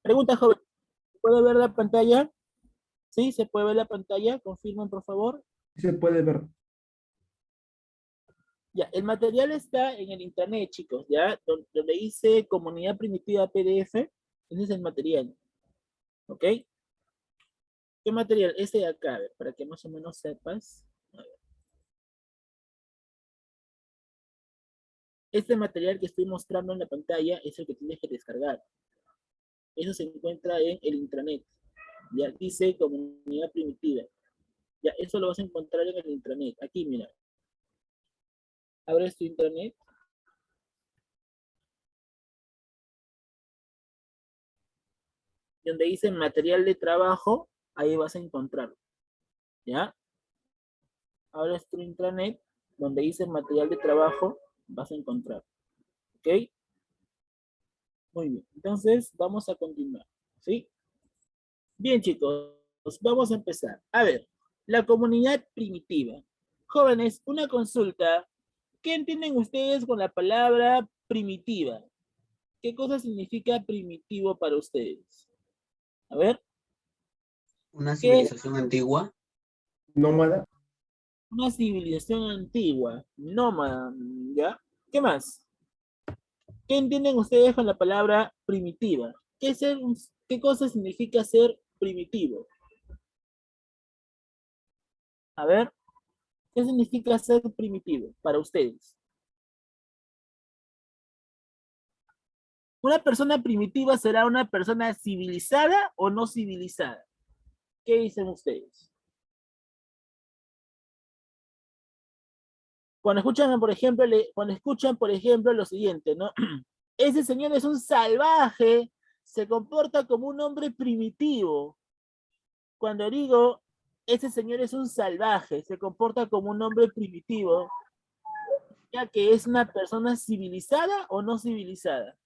Pregunta, joven. ¿Puede ver la pantalla? ¿Sí? ¿Se puede ver la pantalla? Confirmen, por favor. Se puede ver. Ya, el material está en el internet, chicos, ¿ya? Donde dice Comunidad Primitiva PDF, ese es el material, ¿ok? ¿Qué material? Este de acá, a ver, para que más o menos sepas. A ver. Este material que estoy mostrando en la pantalla es el que tienes que descargar. Eso se encuentra en el intranet. Ya dice Comunidad Primitiva. Ya, eso lo vas a encontrar en el intranet. Aquí, mira. Abres tu internet. Donde dice material de trabajo, ahí vas a encontrarlo. ¿Ya? Abres tu intranet, donde dice material de trabajo, vas a encontrar. ¿Ok? Muy bien. Entonces, vamos a continuar. ¿Sí? Bien, chicos, vamos a empezar. A ver, la comunidad primitiva. Jóvenes, una consulta. ¿Qué entienden ustedes con la palabra primitiva? ¿Qué cosa significa primitivo para ustedes? A ver, Una ¿qué es civilización antigua. Nómada. una civilización antigua? Nómada, ¿ya? ¿Qué más? ¿Qué entienden ustedes con la palabra primitiva? ¿Qué cosa significa ser primitivo? A ver, ¿qué significa ser primitivo para ustedes? ¿Una persona primitiva será una persona civilizada o no civilizada? ¿Qué dicen ustedes? Cuando escuchan, por ejemplo, lo siguiente, ¿no? Ese señor es un salvaje, se comporta como un hombre primitivo. Cuando digo, ese señor es un salvaje, se comporta como un hombre primitivo, ya que es una persona civilizada o no civilizada.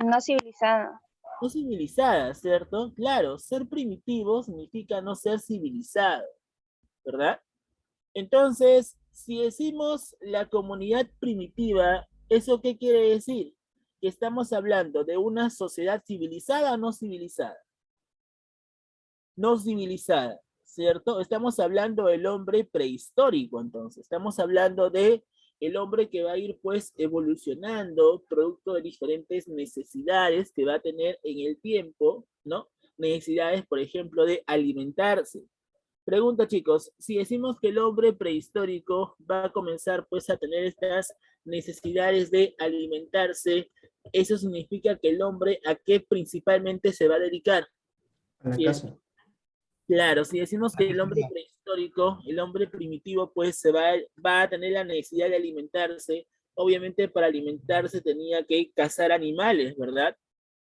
No civilizada. No civilizada, ¿cierto? Claro, ser primitivo significa no ser civilizado, ¿verdad? Entonces, si decimos la comunidad primitiva, ¿eso qué quiere decir? Que estamos hablando de una sociedad civilizada o no civilizada. No civilizada, ¿cierto? Estamos hablando del hombre prehistórico, entonces. Estamos hablando de el hombre que va a ir pues evolucionando producto de diferentes necesidades que va a tener en el tiempo, ¿no? Necesidades, por ejemplo, de alimentarse. Pregunta, chicos, si decimos que el hombre prehistórico va a comenzar pues a tener estas necesidades de alimentarse, eso significa que el hombre a qué principalmente se va a dedicar. A la Si es, casa. claro, si decimos que el hombre prehistórico, el hombre primitivo pues va a tener la necesidad de alimentarse, obviamente para alimentarse tenía que cazar animales, ¿verdad?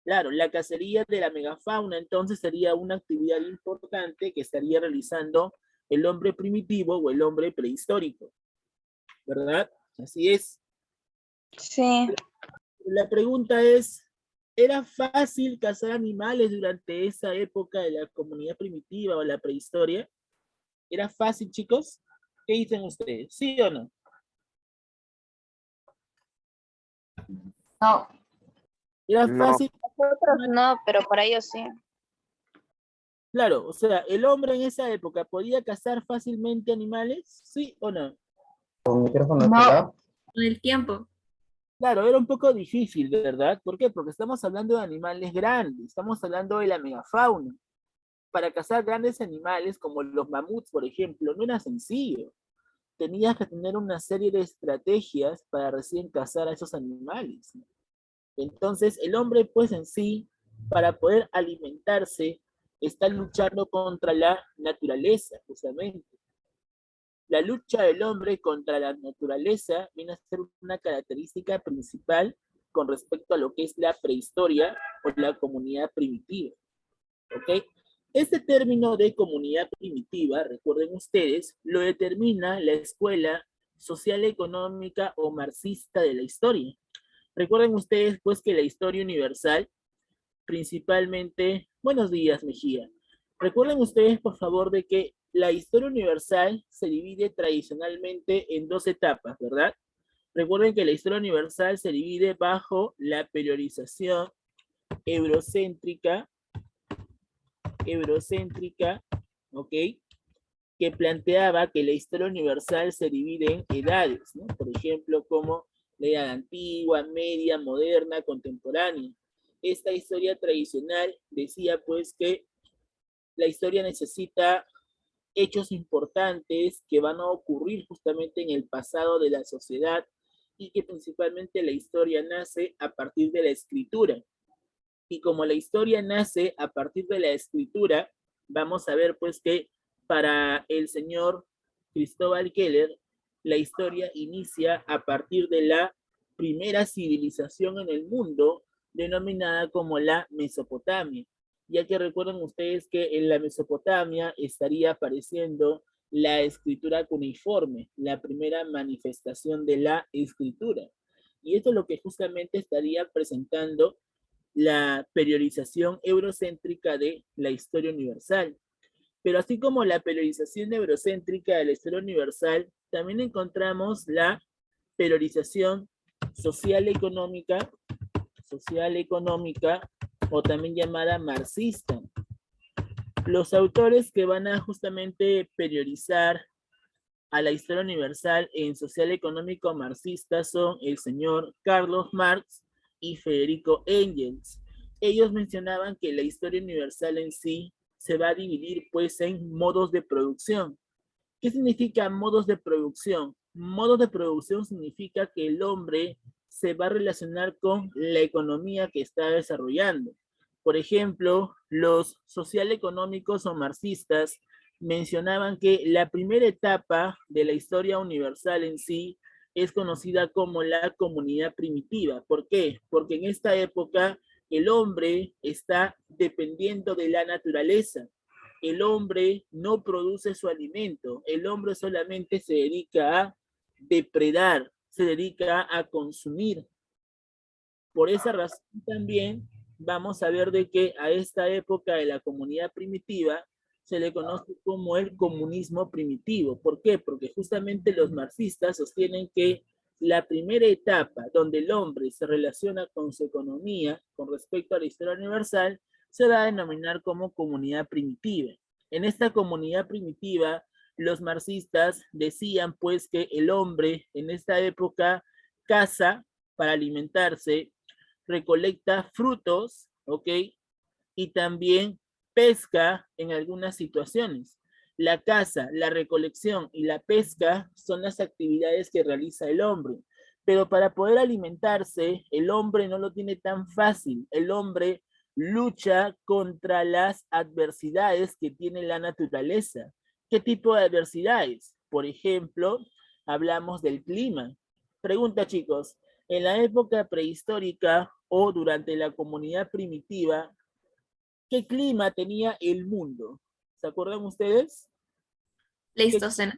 Claro, la cacería de la megafauna entonces sería una actividad importante que estaría realizando el hombre primitivo o el hombre prehistórico, ¿verdad? Así es. Sí. La pregunta es, ¿era fácil cazar animales durante esa época de la comunidad primitiva o la prehistoria? ¿Era fácil, chicos? ¿Qué dicen ustedes? ¿Sí o no? No. ¿Era No. fácil? Nosotros no, pero para ellos sí. Claro, o sea, ¿el hombre en esa época podía cazar fácilmente animales? ¿Sí o no? Con micrófono No. cerrado. Con el tiempo. Claro, era un poco difícil, ¿verdad? ¿Por qué? Porque estamos hablando de animales grandes, estamos hablando de la megafauna. Para cazar grandes animales como los mamuts, por ejemplo, no era sencillo. Tenías que tener una serie de estrategias para recién cazar a esos animales. Entonces, el hombre, pues en sí, para poder alimentarse, está luchando contra la naturaleza, justamente. La lucha del hombre contra la naturaleza viene a ser una característica principal con respecto a lo que es la prehistoria o la comunidad primitiva. ¿Ok? Este término de comunidad primitiva, recuerden ustedes, lo determina la escuela social económica o marxista de la historia. Recuerden ustedes, pues, que la historia universal, principalmente, buenos días, Mejía. Recuerden ustedes, por favor, de que la historia universal se divide tradicionalmente en dos etapas, ¿verdad? Recuerden que la historia universal se divide bajo la periodización eurocéntrica, ¿ok? Que planteaba que la historia universal se divide en edades, ¿no? Por ejemplo, como la edad antigua, media, moderna, contemporánea. Esta historia tradicional decía pues que la historia necesita hechos importantes que van a ocurrir justamente en el pasado de la sociedad y que principalmente la historia nace a partir de la escritura. Y como la historia nace a partir de la escritura, vamos a ver pues que para el señor Cristóbal Keller, la historia inicia a partir de la primera civilización en el mundo, denominada como la Mesopotamia, ya que recuerden ustedes que en la Mesopotamia estaría apareciendo la escritura cuneiforme, la primera manifestación de la escritura. Y esto es lo que justamente estaría presentando la periodización eurocéntrica de la historia universal. Pero así como la periodización eurocéntrica de la historia universal, también encontramos la periodización social-económica, o también llamada marxista. Los autores que van a justamente periodizar a la historia universal en social económico marxista son el señor Carlos Marx y Federico Engels. Ellos mencionaban que la historia universal en sí se va a dividir pues en modos de producción. ¿Qué significa modos de producción? Modos de producción significa que el hombre se va a relacionar con la economía que está desarrollando. Por ejemplo, los social económicos o marxistas mencionaban que la primera etapa de la historia universal en sí es conocida como la comunidad primitiva. ¿Por qué? Porque en esta época el hombre está dependiendo de la naturaleza. El hombre no produce su alimento, el hombre solamente se dedica a depredar, se dedica a consumir. Por esa razón también vamos a ver de que a esta época de la comunidad primitiva se le conoce como el comunismo primitivo. ¿Por qué? Porque justamente los marxistas sostienen que la primera etapa donde el hombre se relaciona con su economía con respecto a la historia universal se va a denominar como comunidad primitiva. En esta comunidad primitiva, los marxistas decían pues que el hombre en esta época caza para alimentarse, recolecta frutos, ¿ok? Y también pesca en algunas situaciones. La caza, la recolección y la pesca son las actividades que realiza el hombre. Pero para poder alimentarse, el hombre no lo tiene tan fácil. El hombre lucha contra las adversidades que tiene la naturaleza. ¿Qué tipo de adversidades? Por ejemplo, hablamos del clima. Pregunta, chicos, en la época prehistórica o durante la comunidad primitiva, ¿qué clima tenía el mundo? ¿Se acuerdan ustedes? Pleistoceno.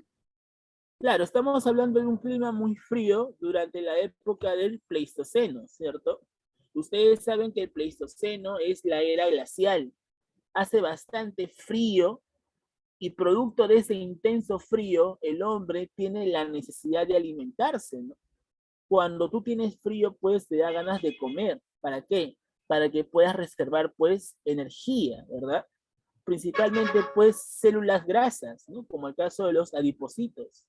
Claro, estamos hablando de un clima muy frío durante la época del Pleistoceno, ¿cierto? Ustedes saben que el Pleistoceno es la era glacial. Hace bastante frío y producto de ese intenso frío, el hombre tiene la necesidad de alimentarse, ¿no? Cuando tú tienes frío, pues te da ganas de comer. ¿Para qué? Para que puedas reservar, pues, energía, ¿verdad? Principalmente, pues, células grasas, ¿no? Como el caso de los adipocitos.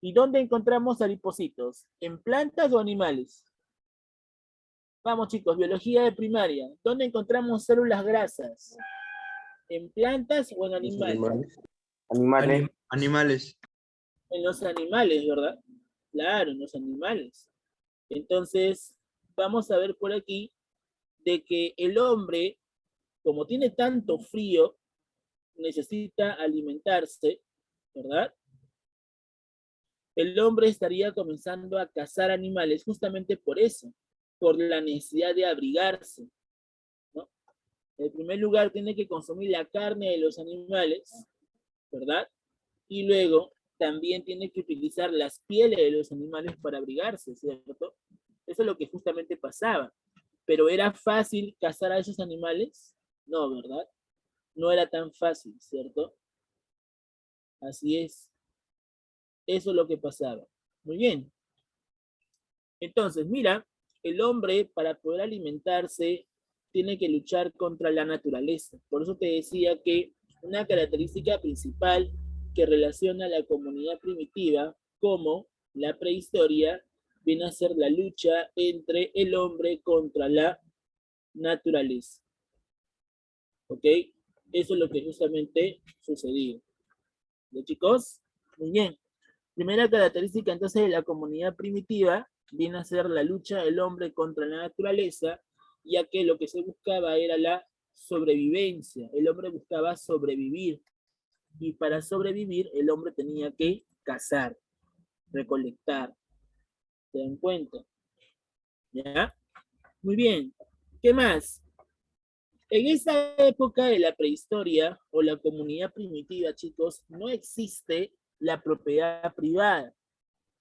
¿Y dónde encontramos adipocitos? ¿En plantas o animales? Vamos, chicos, biología de primaria. ¿Dónde encontramos células grasas? ¿En plantas o en animales? Animales. Animales. En los animales, ¿verdad? Claro, en los animales. Entonces, vamos a ver por aquí de que el hombre, como tiene tanto frío, necesita alimentarse, ¿verdad? El hombre estaría comenzando a cazar animales justamente por eso, por la necesidad de abrigarse, ¿no? En primer lugar, tiene que consumir la carne de los animales, ¿verdad? Y luego también tiene que utilizar las pieles de los animales para abrigarse, ¿cierto? Eso es lo que justamente pasaba. Pero ¿era fácil cazar a esos animales? No, ¿verdad? No era tan fácil, ¿cierto? Así es. Eso es lo que pasaba. Muy bien. Entonces, mira, el hombre para poder alimentarse tiene que luchar contra la naturaleza. Por eso te decía que una característica principal que relaciona a la comunidad primitiva como la prehistoria viene a ser la lucha entre el hombre contra la naturaleza. ¿Ok? Eso es lo que justamente sucedió. ¿Ya, chicos? Muy bien. Primera característica entonces de la comunidad primitiva viene a ser la lucha del hombre contra la naturaleza, ya que lo que se buscaba era la sobrevivencia. El hombre buscaba sobrevivir. Y para sobrevivir, el hombre tenía que cazar, recolectar. ¿Se dan cuenta? ¿Ya? Muy bien. ¿Qué más? En esa época de la prehistoria o la comunidad primitiva, chicos, no existe la propiedad privada.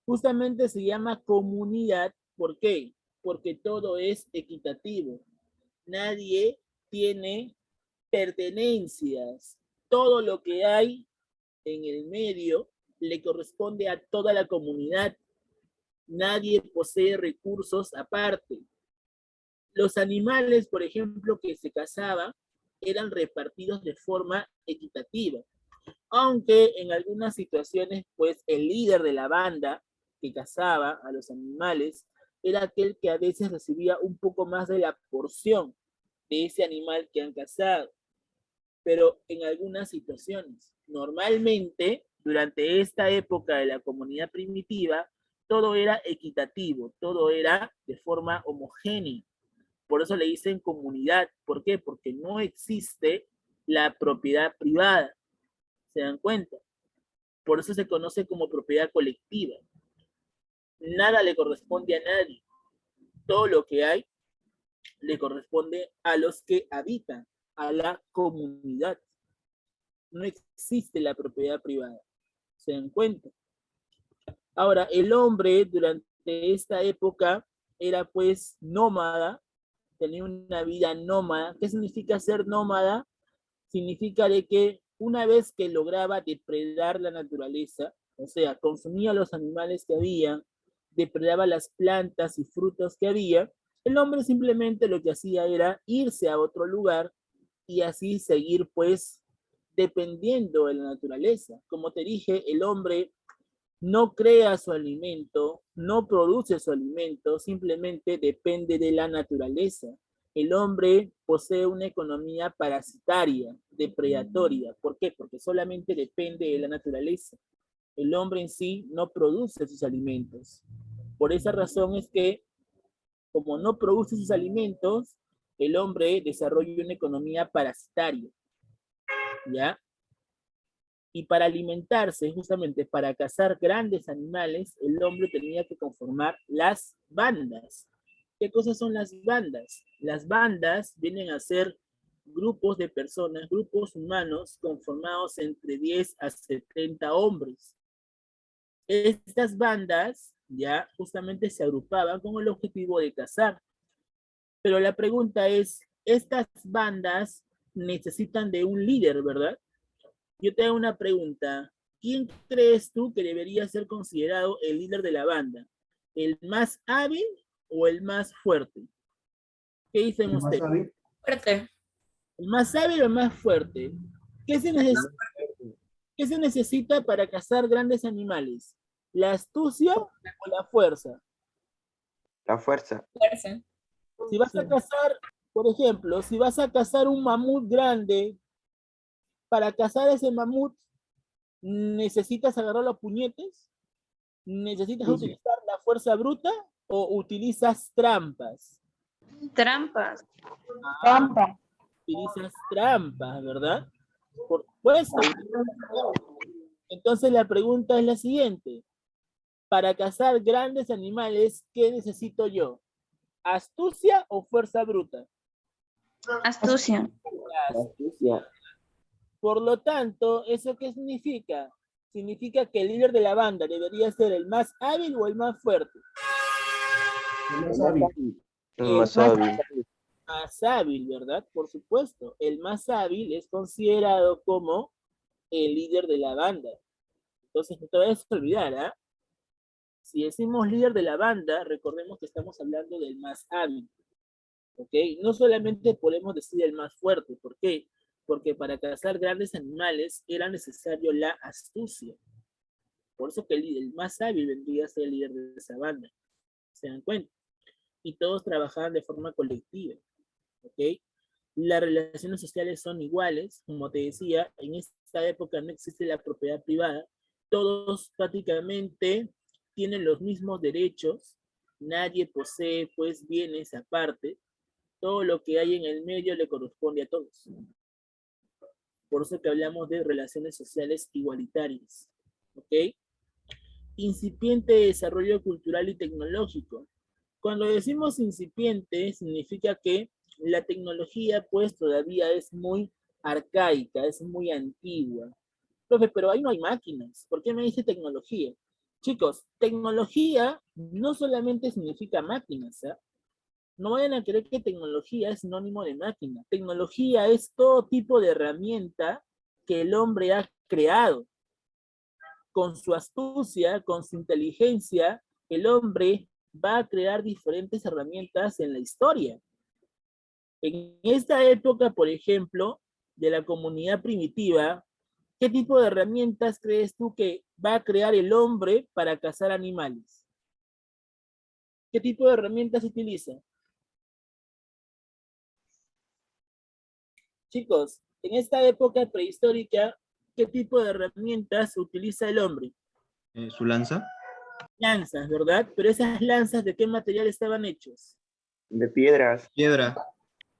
Justamente se llama comunidad. ¿Por qué? Porque todo es equitativo. Nadie tiene pertenencias. Todo lo que hay en el medio le corresponde a toda la comunidad. Nadie posee recursos aparte. Los animales, por ejemplo, que se cazaban, eran repartidos de forma equitativa. Aunque en algunas situaciones, pues el líder de la banda que cazaba a los animales era aquel que a veces recibía un poco más de la porción de ese animal que han cazado. Pero en algunas situaciones, normalmente, durante esta época de la comunidad primitiva, todo era equitativo, todo era de forma homogénea. Por eso le dicen comunidad. ¿Por qué? Porque no existe la propiedad privada. ¿Se dan cuenta? Por eso se conoce como propiedad colectiva. Nada le corresponde a nadie. Todo lo que hay le corresponde a los que habitan, a la comunidad. No existe la propiedad privada. ¿Se dan cuenta? Ahora, el hombre durante esta época era pues nómada, tenía una vida nómada. ¿Qué significa ser nómada? Significa de que una vez que lograba depredar la naturaleza, o sea, consumía los animales que había, depredaba las plantas y frutos que había, el hombre simplemente lo que hacía era irse a otro lugar y así seguir pues dependiendo de la naturaleza. Como te dije, el hombre no crea su alimento, no produce su alimento, simplemente depende de la naturaleza. El hombre posee una economía parasitaria, depredatoria. ¿Por qué? Porque solamente depende de la naturaleza. El hombre en sí no produce sus alimentos. Por esa razón es que, como no produce sus alimentos, el hombre desarrolla una economía parasitaria. ¿Ya? Y para alimentarse, justamente para cazar grandes animales, el hombre tenía que conformar las bandas. ¿Qué cosas son las bandas? Las bandas vienen a ser grupos de personas, grupos humanos conformados entre 10 a 70 hombres. Estas bandas ya justamente se agrupaban con el objetivo de cazar. Pero la pregunta es, estas bandas necesitan de un líder, ¿verdad? Yo te hago una pregunta. ¿Quién crees tú que debería ser considerado el líder de la banda? ¿El más hábil o el más fuerte? ¿Qué dicen ¿El más ustedes? hábil? Fuerte. ¿El más hábil o el más fuerte? ¿Qué qué se necesita para cazar grandes animales? ¿La astucia o la fuerza? La fuerza. Fuerza. Si vas a cazar, por ejemplo, si vas a cazar un mamut grande, para cazar ese mamut, ¿necesitas agarrarlo a puñetes? ¿Necesitas utilizar la fuerza bruta o utilizas trampas? Trampas. Trampa. Utilizas trampas, ¿verdad? Por supuesto. Entonces la pregunta es la siguiente. Para cazar grandes animales, ¿qué necesito yo? ¿Astucia o fuerza bruta? Astucia. Astucia. Por lo tanto, ¿eso qué significa? Significa que el líder de la banda debería ser el más hábil o el más fuerte. El más hábil. El más hábil. Más hábil, ¿verdad? Por supuesto. El más hábil es considerado como el líder de la banda. Entonces, no te vayas a olvidar, ¿ah? Si decimos líder de la banda, recordemos que estamos hablando del más hábil. ¿ok? No solamente podemos decir el más fuerte, ¿por qué? Porque para cazar grandes animales era necesario la astucia. Por eso que el más hábil vendría a ser el líder de esa banda. ¿Se dan cuenta? Y todos trabajaban de forma colectiva, ¿ok? Las relaciones sociales son iguales, como te decía, en esta época no existe la propiedad privada, todos prácticamente tienen los mismos derechos, nadie posee pues bienes aparte, todo lo que hay en el medio le corresponde a todos. Por eso que hablamos de relaciones sociales igualitarias, ¿ok? Incipiente desarrollo cultural y tecnológico. Cuando decimos incipiente, significa que la tecnología pues todavía es muy arcaica, es muy antigua. Profe, pero ahí no hay máquinas. ¿Por qué me dice tecnología? Chicos, tecnología no solamente significa máquinas, ¿eh? No vayan a creer que tecnología es sinónimo de máquina. Tecnología es todo tipo de herramienta que el hombre ha creado. Con su astucia, con su inteligencia, el hombre va a crear diferentes herramientas en la historia. En esta época, por ejemplo, de la comunidad primitiva, ¿qué tipo de herramientas crees tú que va a crear el hombre para cazar animales? ¿Qué tipo de herramientas utiliza? Chicos, en esta época prehistórica, ¿qué tipo de herramientas utiliza el hombre? ¿Su lanza? Lanzas, ¿verdad? Pero esas lanzas, ¿de qué material estaban hechos? De piedras. Piedra.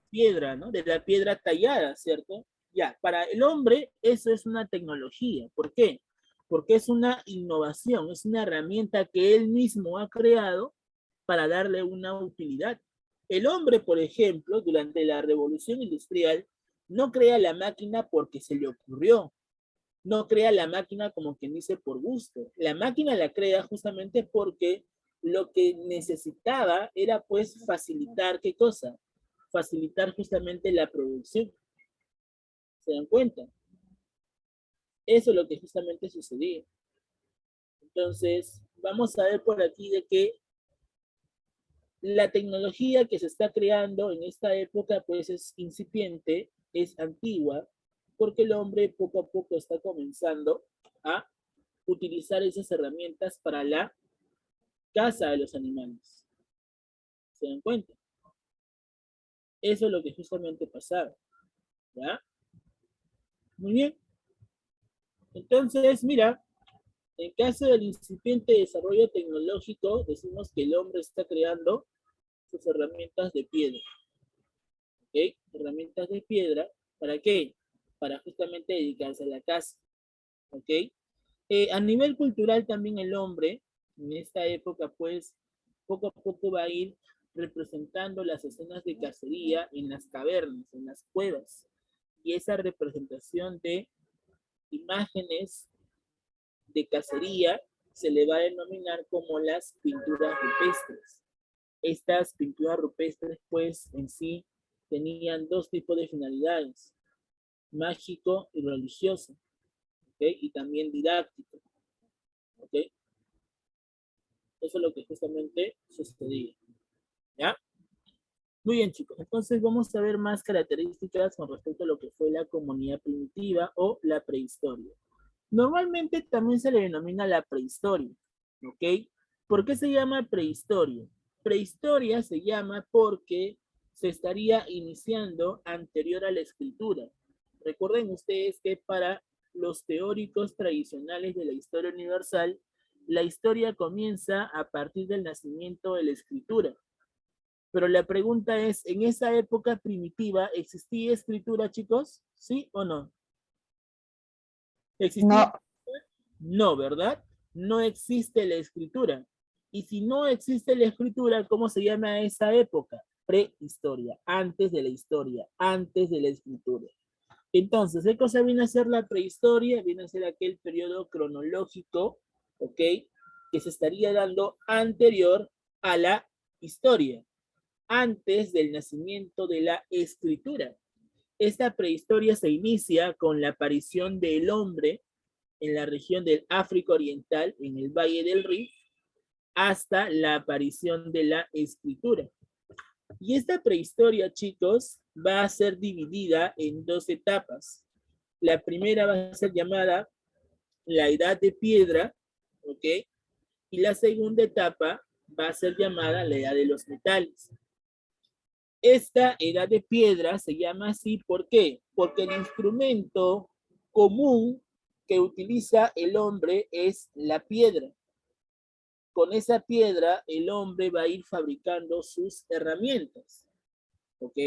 Piedra, ¿no? De la piedra tallada, ¿cierto? Ya, para el hombre eso es una tecnología. ¿Por qué? Porque es una innovación, es una herramienta que él mismo ha creado para darle una utilidad. El hombre, por ejemplo, durante la revolución industrial, no crea la máquina porque se le ocurrió, no crea la máquina como quien dice por gusto. La máquina la crea justamente porque lo que necesitaba era pues facilitar, ¿qué cosa? Facilitar justamente la producción. ¿Se dan cuenta? Eso es lo que justamente sucedía. Entonces, vamos a ver por aquí de que la tecnología que se está creando en esta época pues es incipiente, es antigua, porque el hombre poco a poco está comenzando a utilizar esas herramientas para la caza de los animales. ¿Se dan cuenta? Eso es lo que justamente pasaba. ¿Ya? Muy bien. Entonces, mira, en caso del incipiente desarrollo tecnológico, decimos que el hombre está creando sus herramientas de piedra. ¿Ok? Herramientas de piedra, ¿para qué? Para justamente dedicarse a la caza. ¿Ok? A nivel cultural también el hombre, en esta época, pues, poco a poco va a ir representando las escenas de cacería en las cavernas, en las cuevas. Y esa representación de imágenes de cacería se le va a denominar como las pinturas rupestres. Estas pinturas rupestres, pues, en sí tenían dos tipos de finalidades, mágico y religioso, ¿okay? Y también didáctico, ¿ok? Eso es lo que justamente sucedía, ¿ya? Muy bien, chicos. Entonces vamos a ver más características con respecto a lo que fue la comunidad primitiva o la prehistoria. Normalmente también se le denomina la prehistoria, ¿ok? ¿Por qué se llama prehistoria? Prehistoria se llama porque se estaría iniciando anterior a la escritura. Recuerden ustedes que para los teóricos tradicionales de la historia universal, la historia comienza a partir del nacimiento de la escritura. Pero la pregunta es, ¿en esa época primitiva existía escritura, chicos? ¿Sí o no? ¿Existía? No, No, ¿verdad? No existe la escritura. Y si no existe la escritura, ¿cómo se llama esa época? Prehistoria, antes de la historia, antes de la escritura. Entonces, ¿qué cosa viene a ser la prehistoria? Viene a ser aquel periodo cronológico, ¿ok? Que se estaría dando anterior a la historia, antes del nacimiento de la escritura. Esta prehistoria se inicia con la aparición del hombre en la región del África Oriental, en el Valle del Rift, hasta la aparición de la escritura. Y esta prehistoria, chicos, va a ser dividida en dos etapas. La primera va a ser llamada la Edad de Piedra, ¿ok? Y la segunda etapa va a ser llamada la Edad de los Metales. Esta Edad de Piedra se llama así, ¿por qué? Porque el instrumento común que utiliza el hombre es la piedra. Con esa piedra el hombre va a ir fabricando sus herramientas, ¿ok?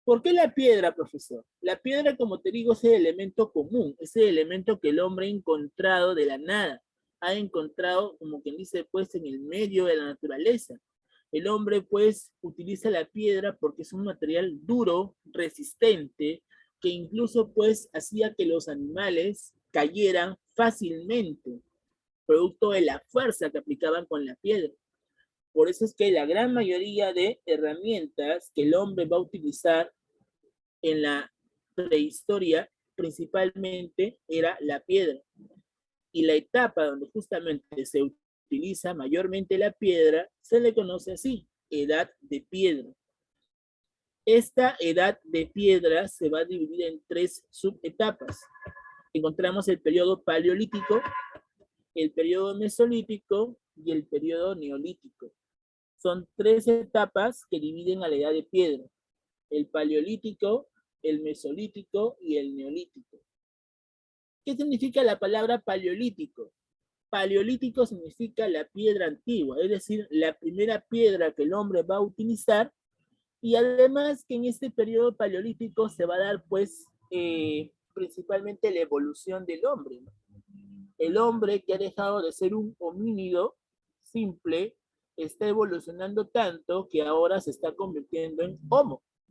¿Por qué la piedra, profesor? La piedra, como te digo, es el elemento común, es el elemento que el hombre ha encontrado de la nada, ha encontrado, como quien dice, pues, en el medio de la naturaleza. El hombre, pues, utiliza la piedra porque es un material duro, resistente, que incluso, pues, hacía que los animales cayeran fácilmente, producto de la fuerza que aplicaban con la piedra. Por eso es que la gran mayoría de herramientas que el hombre va a utilizar en la prehistoria principalmente era la piedra. Y la etapa donde justamente se utiliza mayormente la piedra se le conoce así, Edad de Piedra. Esta Edad de Piedra se va a dividir en tres subetapas. Encontramos el periodo paleolítico, el periodo mesolítico y el periodo neolítico. Son tres etapas que dividen a la Edad de Piedra: el paleolítico, el mesolítico y el neolítico. ¿Qué significa la palabra paleolítico? Paleolítico significa la piedra antigua, es decir, la primera piedra que el hombre va a utilizar, y además que en este periodo paleolítico se va a dar, pues, principalmente la evolución del hombre, ¿no? El hombre, que ha dejado de ser un homínido simple, está evolucionando tanto que ahora se está convirtiendo en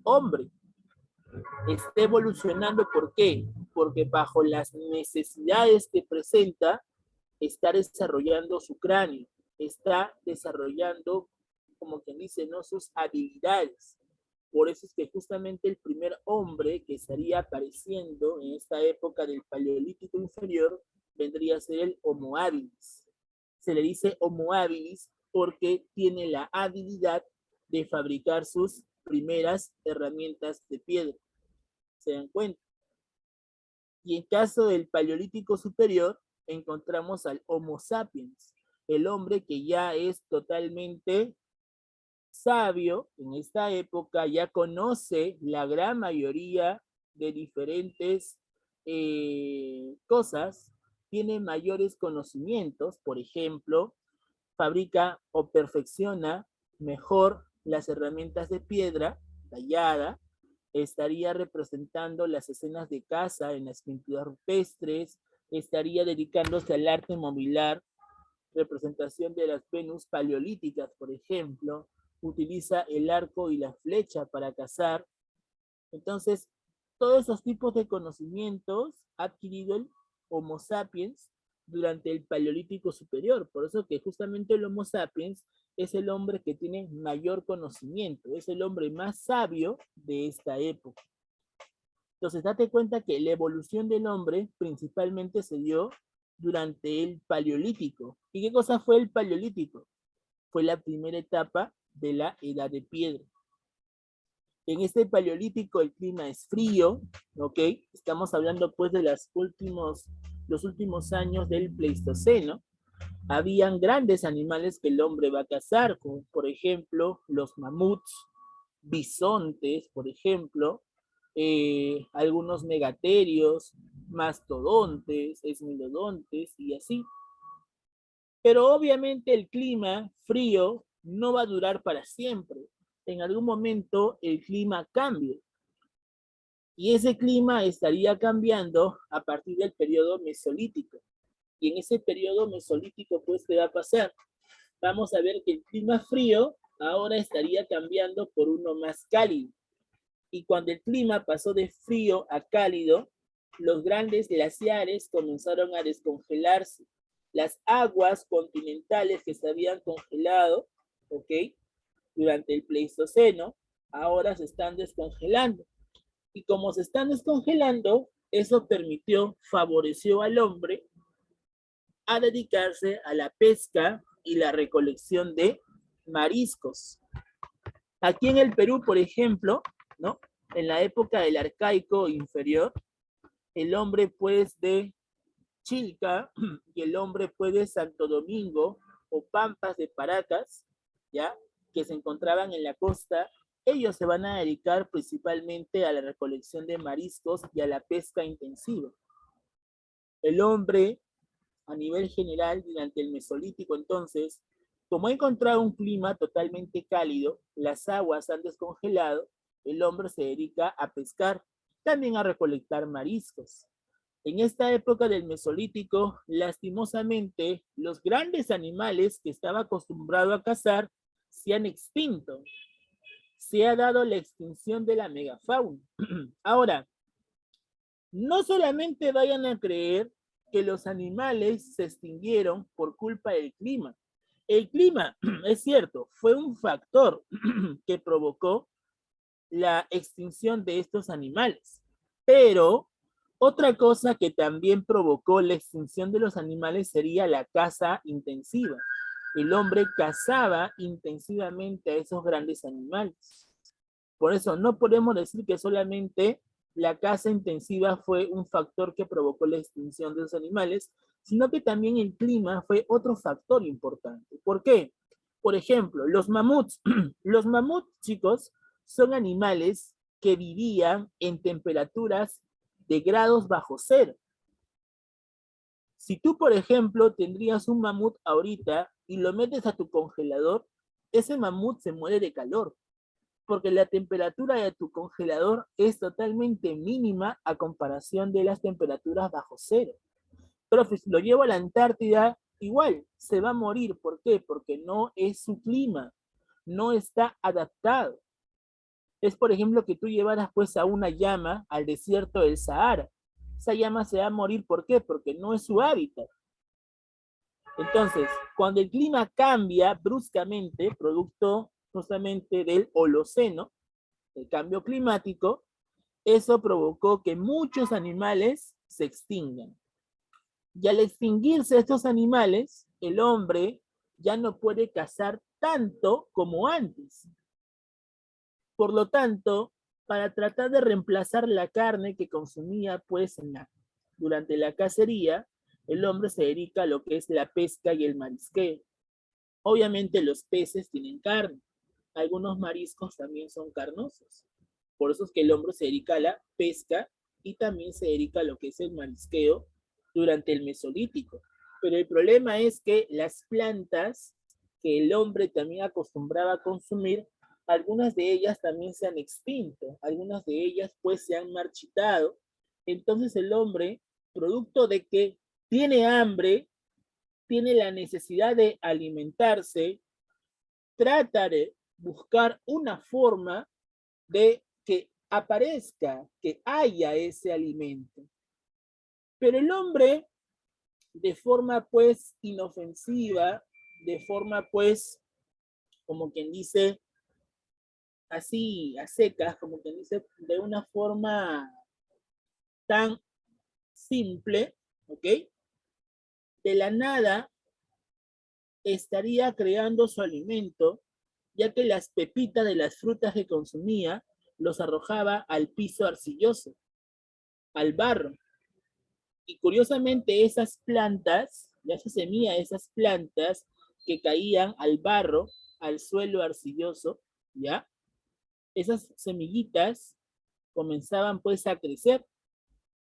hombre. Está evolucionando, ¿por qué? Porque bajo las necesidades que presenta, está desarrollando su cráneo, está desarrollando, como quien dice, ¿no?, sus habilidades. Por eso es que justamente el primer hombre que estaría apareciendo en esta época del Paleolítico inferior vendría a ser el Homo habilis. Se le dice Homo habilis porque tiene la habilidad de fabricar sus primeras herramientas de piedra. ¿Se dan cuenta? Y en caso del Paleolítico superior, encontramos al Homo sapiens, el hombre que ya es totalmente sabio en esta época, ya conoce la gran mayoría de diferentes cosas, tiene mayores conocimientos, por ejemplo, fabrica o perfecciona mejor las herramientas de piedra tallada, estaría representando las escenas de caza en las pinturas rupestres, estaría dedicándose al arte mobiliar, representación de las Venus paleolíticas, por ejemplo, utiliza el arco y la flecha para cazar. Entonces, todos esos tipos de conocimientos ha adquirido el Homo sapiens durante el Paleolítico superior. Por eso que justamente el Homo sapiens es el hombre que tiene mayor conocimiento, es el hombre más sabio de esta época. Entonces, date cuenta que la evolución del hombre principalmente se dio durante el Paleolítico. ¿Y qué cosa fue el Paleolítico? Fue la primera etapa de la Edad de Piedra. En este Paleolítico el clima es frío, ¿ok? Estamos hablando pues de los últimos años del Pleistoceno. Habían grandes animales que el hombre va a cazar, como por ejemplo los mamuts, bisontes, por ejemplo, algunos megaterios, mastodontes, esmilodontes y así. Pero obviamente el clima frío no va a durar para siempre. En algún momento el clima cambia. Y ese clima estaría cambiando a partir del periodo mesolítico. Y en ese periodo mesolítico, pues, ¿qué va a pasar? Vamos a ver que el clima frío ahora estaría cambiando por uno más cálido. Y cuando el clima pasó de frío a cálido, los grandes glaciares comenzaron a descongelarse. Las aguas continentales que se habían congelado, ¿ok?, durante el Pleistoceno, ahora se están descongelando. Y como se están descongelando, eso favoreció al hombre a dedicarse a la pesca y la recolección de mariscos. Aquí en el Perú, por ejemplo, ¿no? En la época del arcaico inferior, el hombre pues de Chilca y el hombre pues de Santo Domingo o Pampas de Paracas, ¿ya? Que se encontraban en la costa, ellos se van a dedicar principalmente a la recolección de mariscos y a la pesca intensiva. El hombre, a nivel general, durante el Mesolítico, entonces, como ha encontrado un clima totalmente cálido, las aguas han descongelado, el hombre se dedica a pescar, también a recolectar mariscos. En esta época del Mesolítico, lastimosamente, los grandes animales que estaba acostumbrado a cazar se han extinto. Se ha dado la extinción de la megafauna. Ahora, no solamente vayan a creer que los animales se extinguieron por culpa del clima. El clima, es cierto, fue un factor que provocó la extinción de estos animales. Pero otra cosa que también provocó la extinción de los animales sería la caza intensiva. El hombre cazaba intensivamente a esos grandes animales. Por eso no podemos decir que solamente la caza intensiva fue un factor que provocó la extinción de los animales, sino que también el clima fue otro factor importante. ¿Por qué? Por ejemplo, los mamuts. Los mamuts, chicos, son animales que vivían en temperaturas de grados bajo cero. Si tú, por ejemplo, tendrías un mamut ahorita y lo metes a tu congelador, ese mamut se muere de calor, porque la temperatura de tu congelador es totalmente mínima a comparación de las temperaturas bajo cero. Pero si lo llevo a la Antártida, igual, se va a morir. ¿Por qué? Porque no es su clima, no está adaptado. Es, por ejemplo, que tú llevaras pues a una llama al desierto del Sahara. Esa llama se va a morir, ¿por qué? Porque no es su hábitat. Entonces, cuando el clima cambia bruscamente, producto justamente del Holoceno, el cambio climático, eso provocó que muchos animales se extingan. Y al extinguirse estos animales, el hombre ya no puede cazar tanto como antes. Por lo tanto, para tratar de reemplazar la carne que consumía pues durante la cacería, el hombre se dedica a lo que es la pesca y el marisqueo. Obviamente los peces tienen carne, algunos mariscos también son carnosos. Por eso es que el hombre se dedica a la pesca y también se dedica a lo que es el marisqueo durante el Mesolítico. Pero el problema es que las plantas que el hombre también acostumbraba a consumir, algunas de ellas también se han extinto, algunas de ellas pues se han marchitado. Entonces el hombre, producto de que tiene hambre, tiene la necesidad de alimentarse, trata de buscar una forma de que aparezca, que haya ese alimento. Pero el hombre, de forma pues inofensiva, de forma pues, como quien dice, así a secas, como quien dice, de una forma tan simple, ¿ok? De la nada estaría creando su alimento, ya que las pepitas de las frutas que consumía los arrojaba al piso arcilloso, al barro. Y curiosamente esas plantas, ya se semilla esas plantas que caían al barro, al suelo arcilloso, ¿ya? Esas semillitas comenzaban pues a crecer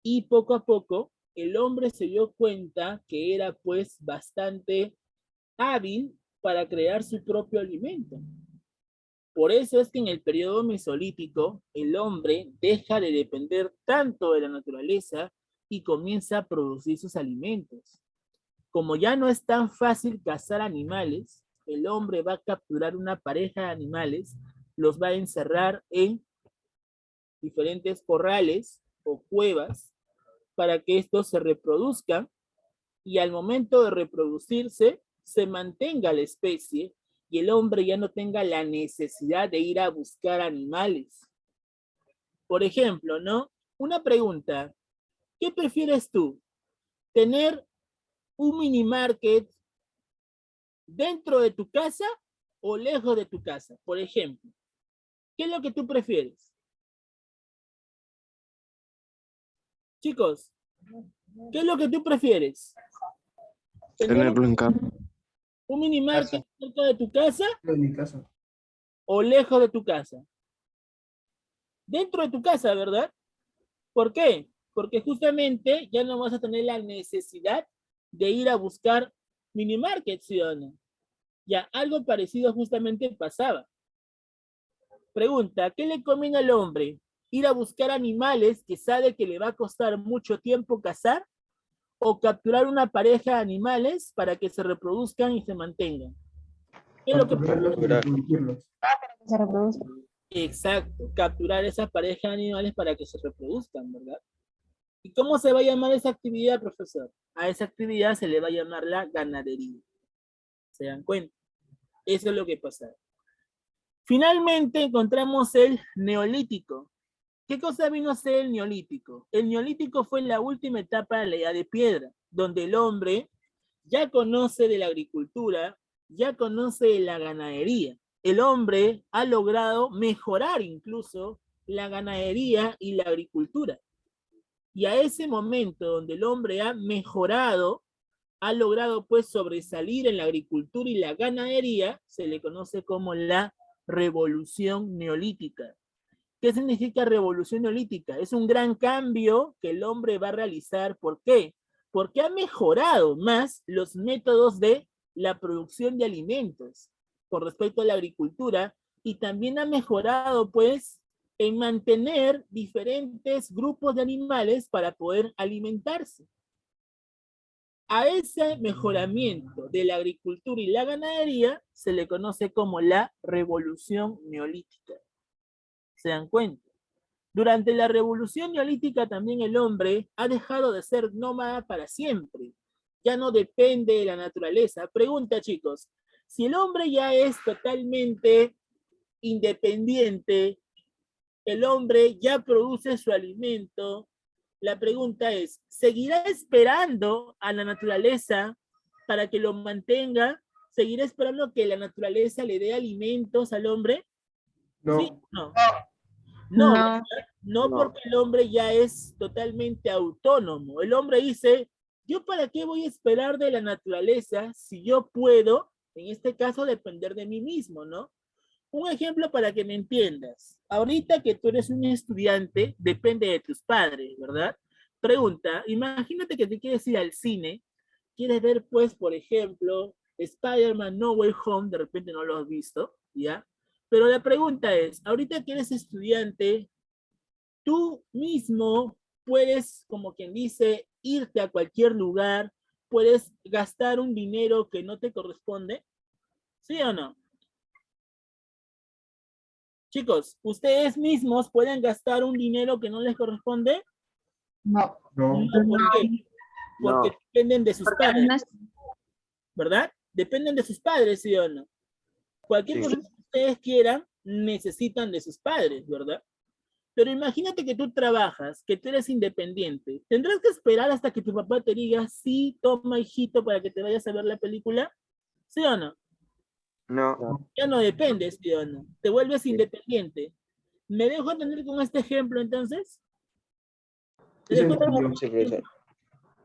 y poco a poco el hombre se dio cuenta que era pues bastante hábil para crear su propio alimento. Por eso es que en el periodo mesolítico el hombre deja de depender tanto de la naturaleza y comienza a producir sus alimentos. Como ya no es tan fácil cazar animales, el hombre va a capturar una pareja de animales, los va a encerrar en diferentes corrales o cuevas para que estos se reproduzcan y al momento de reproducirse se mantenga la especie y el hombre ya no tenga la necesidad de ir a buscar animales. Por ejemplo, ¿no? Una pregunta, ¿qué prefieres tú? ¿Tener un mini market dentro de tu casa o lejos de tu casa? Por ejemplo, ¿Qué es lo que tú prefieres? Chicos, ¿qué es lo que tú prefieres? Tenerlo en casa. ¿Un minimarket cerca de tu casa En mi casa. o lejos de tu casa? Dentro de tu casa, ¿verdad? ¿Por qué? Porque justamente ya no vas a tener la necesidad de ir a buscar minimarket, ¿sí o no? Ya, algo parecido justamente pasaba. Pregunta, ¿qué le conviene al hombre? ¿Ir a buscar animales que sabe que le va a costar mucho tiempo cazar? ¿O capturar una pareja de animales para que se reproduzcan y se mantengan? ¿Qué es lo que Capturarlos y Capturar. reproducirlos. Se reproduce. Exacto, capturar esa pareja de animales para que se reproduzcan, ¿verdad? ¿Y cómo se va a llamar esa actividad, profesor? A esa actividad se le va a llamar la ganadería. ¿Se dan cuenta? Eso es lo que pasa. Finalmente encontramos el neolítico. ¿Qué cosa vino a ser el neolítico? El neolítico fue la última etapa de la edad de piedra, donde el hombre ya conoce de la agricultura, ya conoce de la ganadería. El hombre ha logrado mejorar incluso la ganadería y la agricultura. Y a ese momento donde el hombre ha mejorado, ha logrado pues sobresalir en la agricultura y la ganadería, se le conoce como la revolución neolítica. ¿Qué significa revolución neolítica? Es un gran cambio que el hombre va a realizar. ¿Por qué? Porque ha mejorado más los métodos de la producción de alimentos con respecto a la agricultura y también ha mejorado pues en mantener diferentes grupos de animales para poder alimentarse. A ese mejoramiento de la agricultura y la ganadería se le conoce como la revolución neolítica. ¿Se dan cuenta? Durante la revolución neolítica también el hombre ha dejado de ser nómada para siempre. Ya no depende de la naturaleza. Pregunta, chicos, si el hombre ya es totalmente independiente, el hombre ya produce su alimento, la pregunta es, ¿seguirá esperando a la naturaleza para que lo mantenga? ¿Seguirá esperando que la naturaleza le dé alimentos al hombre? No. ¿Sí? No. No, No. no No. porque el hombre ya es totalmente autónomo. El hombre dice, ¿yo para qué voy a esperar de la naturaleza si yo puedo, en este caso, depender de mí mismo, ¿no? Un ejemplo para que me entiendas. Ahorita que tú eres un estudiante, depende de tus padres, ¿verdad? Pregunta, imagínate que te quieres ir al cine, quieres ver, pues, por ejemplo, Spider-Man No Way Home, de repente no lo has visto, ¿ya? Pero la pregunta es, ahorita que eres estudiante, tú mismo puedes, como quien dice, irte a cualquier lugar, puedes gastar un dinero que no te corresponde, ¿sí o no? Chicos, ¿ustedes mismos pueden gastar un dinero que no les corresponde? No. No. No, ¿por qué? Porque No. dependen de sus Porque padres, no es- ¿verdad? Dependen de sus padres, ¿sí o no? Cualquier Sí. cosa que ustedes quieran, necesitan de sus padres, ¿verdad? Pero imagínate que tú trabajas, que tú eres independiente. ¿Tendrás que esperar hasta que tu papá te diga, sí, toma, hijito, para que te vayas a ver la película? ¿Sí o no? No. Ya no dependes, ¿sí o no? Te vuelves independiente. ¿Me dejo entender con este ejemplo entonces? ¿Te Sí, se dejo entendió. Sí, profesor.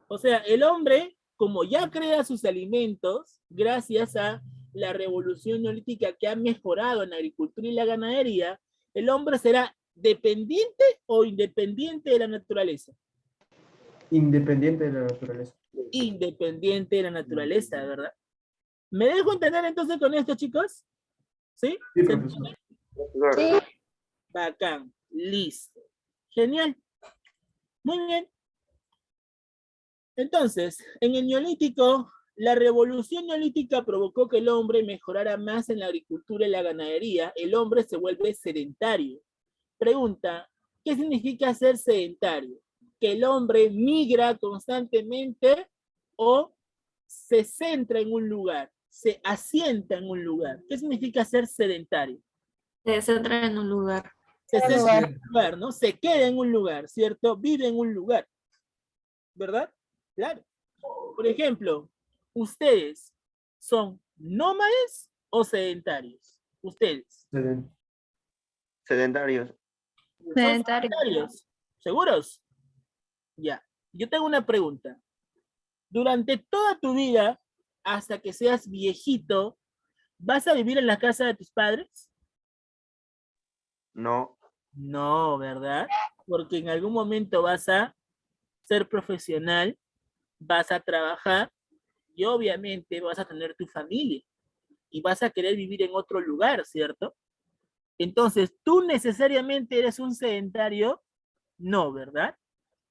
O sea, el hombre, como ya crea sus alimentos, gracias a la revolución neolítica que ha mejorado en la agricultura y la ganadería, el hombre será dependiente o independiente de la naturaleza. Independiente de la naturaleza. Independiente de la naturaleza, ¿verdad? ¿Me dejo entender entonces con esto, chicos? ¿Sí? Sí, ¿Se profesor. entiende? Profesor, Bacán. Listo. Genial. Muy bien. Entonces, en el neolítico, la revolución neolítica provocó que el hombre mejorara más en la agricultura y la ganadería. El hombre se vuelve sedentario. Pregunta, ¿qué significa ser sedentario? Que el hombre migra constantemente o se centra en un lugar, se asienta en un lugar. ¿Qué significa ser sedentario? Se centra en un lugar. Se Cada centra en lugar. un lugar, ¿no? Se queda en un lugar, ¿cierto? Vive en un lugar, ¿verdad? Claro. Por ejemplo, ¿ustedes son nómades o sedentarios? Ustedes. Seden- Sedentarios. Son Sedentarios. sedentarios. ¿Seguros? Ya. Yo tengo una pregunta. Durante toda tu vida, hasta que seas viejito, ¿vas a vivir en la casa de tus padres? No. No, ¿verdad? Porque en algún momento vas a ser profesional, vas a trabajar y obviamente vas a tener tu familia y vas a querer vivir en otro lugar, ¿cierto? Entonces, ¿tú necesariamente eres un sedentario? No, ¿verdad?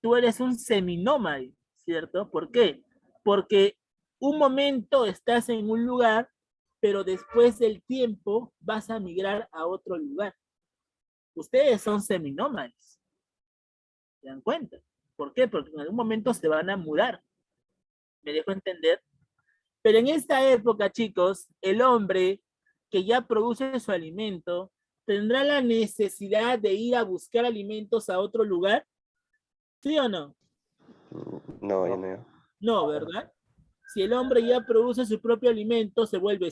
Tú eres un seminómade, ¿cierto? ¿Por qué? Porque un momento estás en un lugar, pero después del tiempo vas a migrar a otro lugar. Ustedes son seminómades. ¿Se dan cuenta? ¿Por qué? Porque en algún momento se van a mudar. ¿Me dejo entender? Pero en esta época, chicos, el hombre que ya produce su alimento tendrá la necesidad de ir a buscar alimentos a otro lugar. ¿Sí o no? No, yo no. No, ¿verdad? Si el hombre ya produce su propio alimento, se vuelve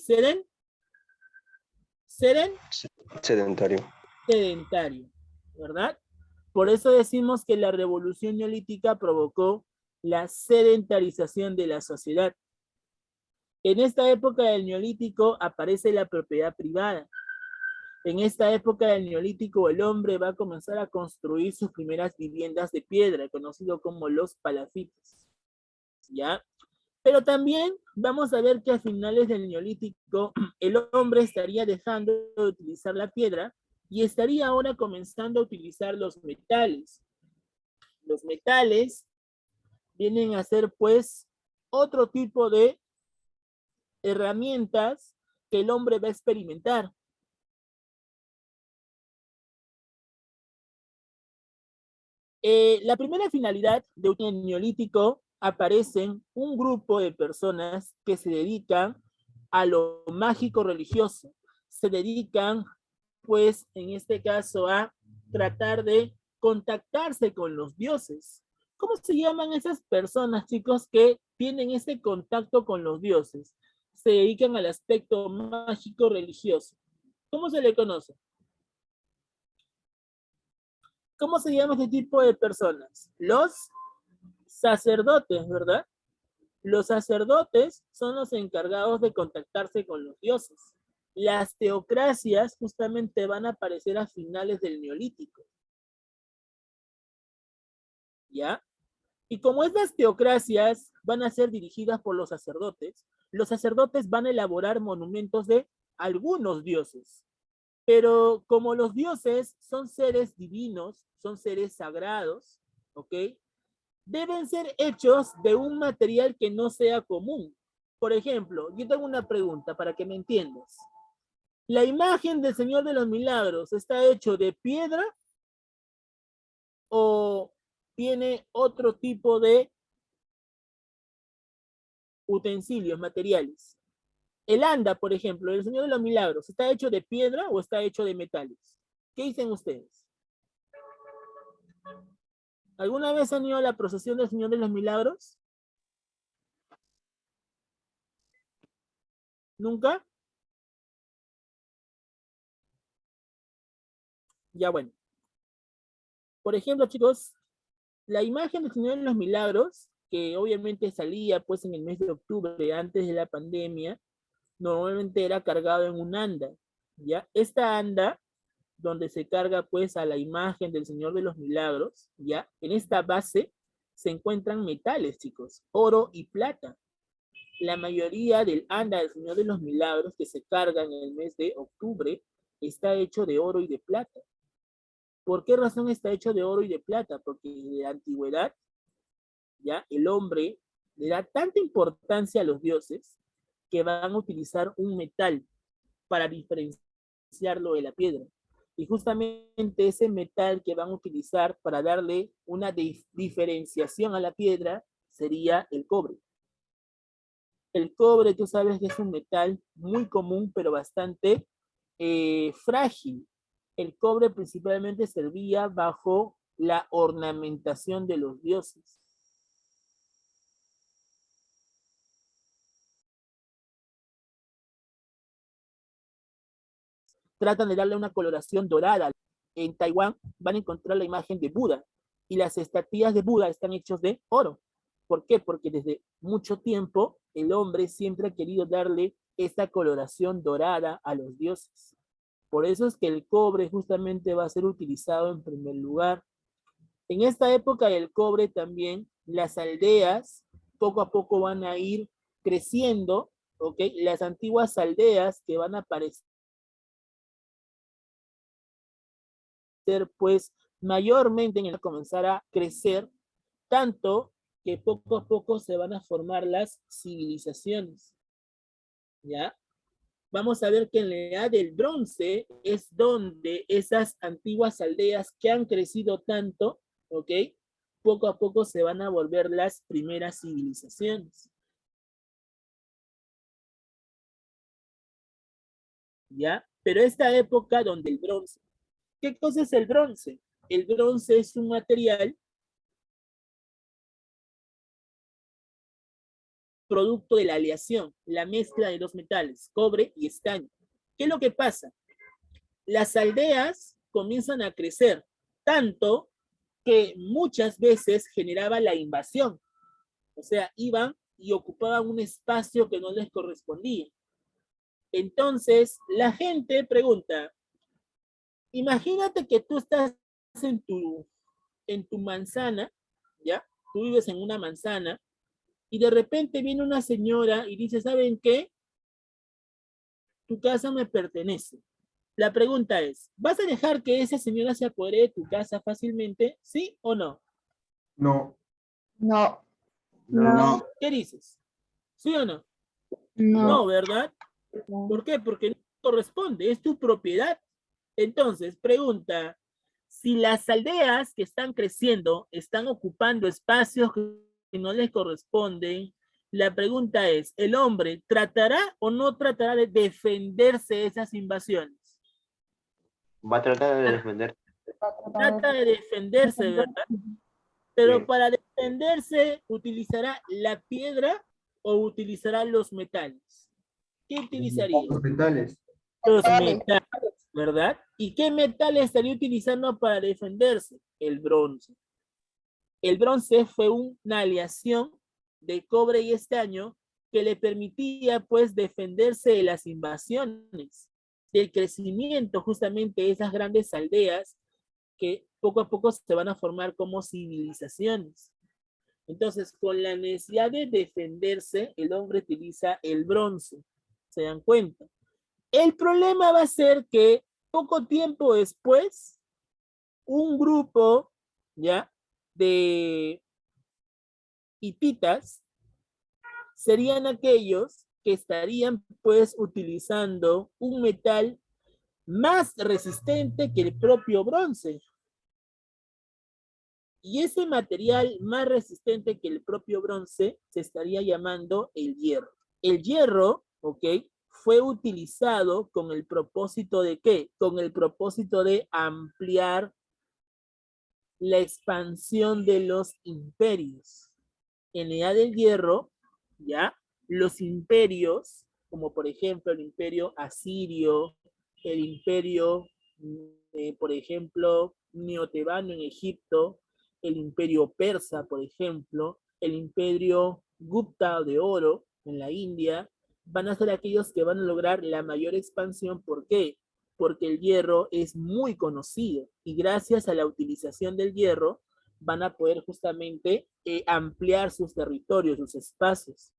Sedentario. sedentario, ¿verdad? Por eso decimos que la revolución neolítica provocó la sedentarización de la sociedad. En esta época del neolítico aparece la propiedad privada. En esta época del neolítico el hombre va a comenzar a construir sus primeras viviendas de piedra, conocido como los palafitos. ¿Ya? Pero también vamos a ver que a finales del neolítico el hombre estaría dejando de utilizar la piedra y estaría ahora comenzando a utilizar los metales. Los metales vienen a ser pues otro tipo de herramientas que el hombre va a experimentar. La primera finalidad de un neolítico aparecen un grupo de personas que se dedican a lo mágico religioso, se dedican pues en este caso a tratar de contactarse con los dioses. ¿Cómo se llaman esas personas, chicos, que tienen ese contacto con los dioses? Se dedican al aspecto mágico religioso. ¿Cómo se le conoce? ¿Cómo se llama este tipo de personas? Los sacerdotes, ¿verdad? Los sacerdotes son los encargados de contactarse con los dioses. Las teocracias justamente van a aparecer a finales del neolítico. ¿Ya? Y como estas teocracias van a ser dirigidas por los sacerdotes van a elaborar monumentos de algunos dioses. Pero como los dioses son seres divinos, son seres sagrados, ¿ok? Deben ser hechos de un material que no sea común. Por ejemplo, yo tengo una pregunta para que me entiendas. ¿La imagen del Señor de los Milagros está hecho de piedra o tiene otro tipo de utensilios, materiales? El anda, por ejemplo, el Señor de los Milagros, ¿está hecho de piedra o está hecho de metales? ¿Qué dicen ustedes? ¿Alguna vez han ido a la procesión del Señor de los Milagros? ¿Nunca? Ya bueno. Por ejemplo, chicos, la imagen del Señor de los Milagros, que obviamente salía pues en el mes de octubre antes de la pandemia, normalmente era cargado en un anda, ¿ya? Esta anda, donde se carga pues a la imagen del Señor de los Milagros, ¿ya? En esta base se encuentran metales, chicos, oro y plata. La mayoría del anda del Señor de los Milagros que se carga en el mes de octubre está hecho de oro y de plata. ¿Por qué razón está hecho de oro y de plata? Porque en la antigüedad, ya, el hombre le da tanta importancia a los dioses que van a utilizar un metal para diferenciarlo de la piedra. Y justamente ese metal que van a utilizar para darle una diferenciación a la piedra sería el cobre. El cobre, tú sabes que es un metal muy común, pero bastante frágil. El cobre principalmente servía bajo la ornamentación de los dioses. Tratan de darle una coloración dorada. en Taiwán van a encontrar la imagen de Buda y las estatuillas de Buda están hechas de oro. ¿Por qué? Porque desde mucho tiempo el hombre siempre ha querido darle esta coloración dorada a los dioses. Por eso es que el cobre justamente va a ser utilizado en primer lugar. En esta época del cobre también las aldeas poco a poco van a ir creciendo, ¿ok? Las antiguas aldeas que van a aparecer pues mayormente en el comenzar a crecer, tanto que poco a poco se van a formar las civilizaciones, ¿ya? Vamos a ver que en la edad del bronce es donde esas antiguas aldeas que han crecido tanto, ¿ok? Poco a poco se van a volver las primeras civilizaciones. ¿Ya? Pero esta época donde el bronce, ¿qué cosa es el bronce? El bronce es un material producto de la aleación, la mezcla de dos metales, cobre y estaño. ¿Qué es lo que pasa? Las aldeas comienzan a crecer tanto que muchas veces generaba la invasión. O sea, iban y ocupaban un espacio que no les correspondía. Entonces, la gente pregunta, imagínate que tú estás en tu manzana, ¿ya? Tú vives en una manzana y de repente viene una señora y dice, ¿saben qué? Tu casa me pertenece. La pregunta es, ¿vas a dejar que esa señora se apodere de tu casa fácilmente? ¿Sí o no? No. No. No. ¿Qué dices? ¿Sí o no? No. No, ¿verdad? No. ¿Por qué? Porque no corresponde, es tu propiedad. Entonces, pregunta, si las aldeas que están creciendo están ocupando espacios que no les corresponden, la pregunta es, ¿el hombre tratará o no tratará de defenderse de esas invasiones? Va a tratar de defender. Trata de defenderse, ¿verdad? Pero para defenderse, ¿utilizará la piedra o utilizará los metales? ¿Qué utilizaría? Los metales. Los metales, ¿verdad? ¿Y qué metal estaría utilizando para defenderse? El bronce. El bronce fue una aleación de cobre y estaño que le permitía pues defenderse de las invasiones, del crecimiento justamente de esas grandes aldeas que poco a poco se van a formar como civilizaciones. Entonces, con la necesidad de defenderse, el hombre utiliza el bronce. ¿Se dan cuenta? El problema va a ser que poco tiempo después, un grupo, ¿ya?, de hititas serían aquellos que estarían pues utilizando un metal más resistente que el propio bronce. Y ese material más resistente que el propio bronce se estaría llamando el hierro. El hierro, ¿ok?, fue utilizado con el propósito de ¿qué? Con el propósito de ampliar la expansión de los imperios. En la edad del hierro, ¿ya?, los imperios, como por ejemplo el imperio asirio, el imperio, por ejemplo, neotebano en Egipto, el imperio persa, por ejemplo, el imperio Gupta de oro en la India, van a ser aquellos que van a lograr la mayor expansión. ¿Por qué? Porque el hierro es muy conocido y gracias a la utilización del hierro van a poder justamente ampliar sus territorios, sus espacios.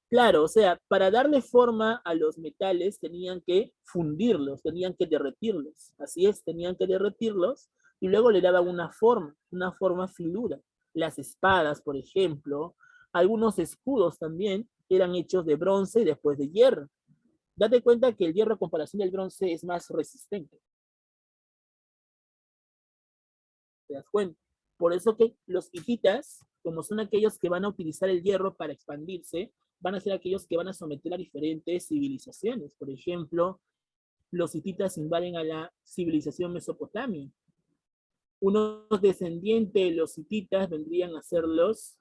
Claro, o sea, para darle forma a los metales tenían que fundirlos, tenían que derretirlos. Así es, tenían que derretirlos y luego le daban una forma finura. Las espadas, por ejemplo, algunos escudos también eran hechos de bronce y después de hierro. Date cuenta que el hierro a comparación del bronce es más resistente. ¿Te das cuenta? Por eso que los hititas, como son aquellos que van a utilizar el hierro para expandirse, van a ser aquellos que van a someter a diferentes civilizaciones. Por ejemplo, los hititas invaden a la civilización mesopotamia. Unos descendientes de los hititas vendrían a ser los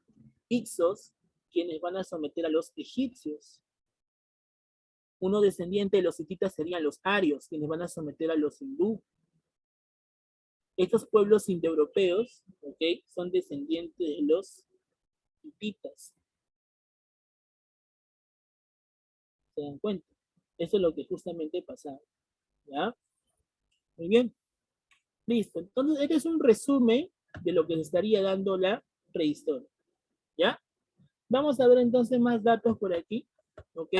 hicsos, quienes van a someter a los egipcios. Uno descendiente de los hititas serían los arios, quienes van a someter a los hindú. Estos pueblos indoeuropeos, ¿ok? Son descendientes de los hititas. ¿Se dan cuenta? Eso es lo que justamente pasaba. ¿Ya? Muy bien. Listo. Entonces, este es un resumen de lo que se estaría dando la prehistoria. ¿Ya? Vamos a ver entonces más datos por aquí. ¿Ok?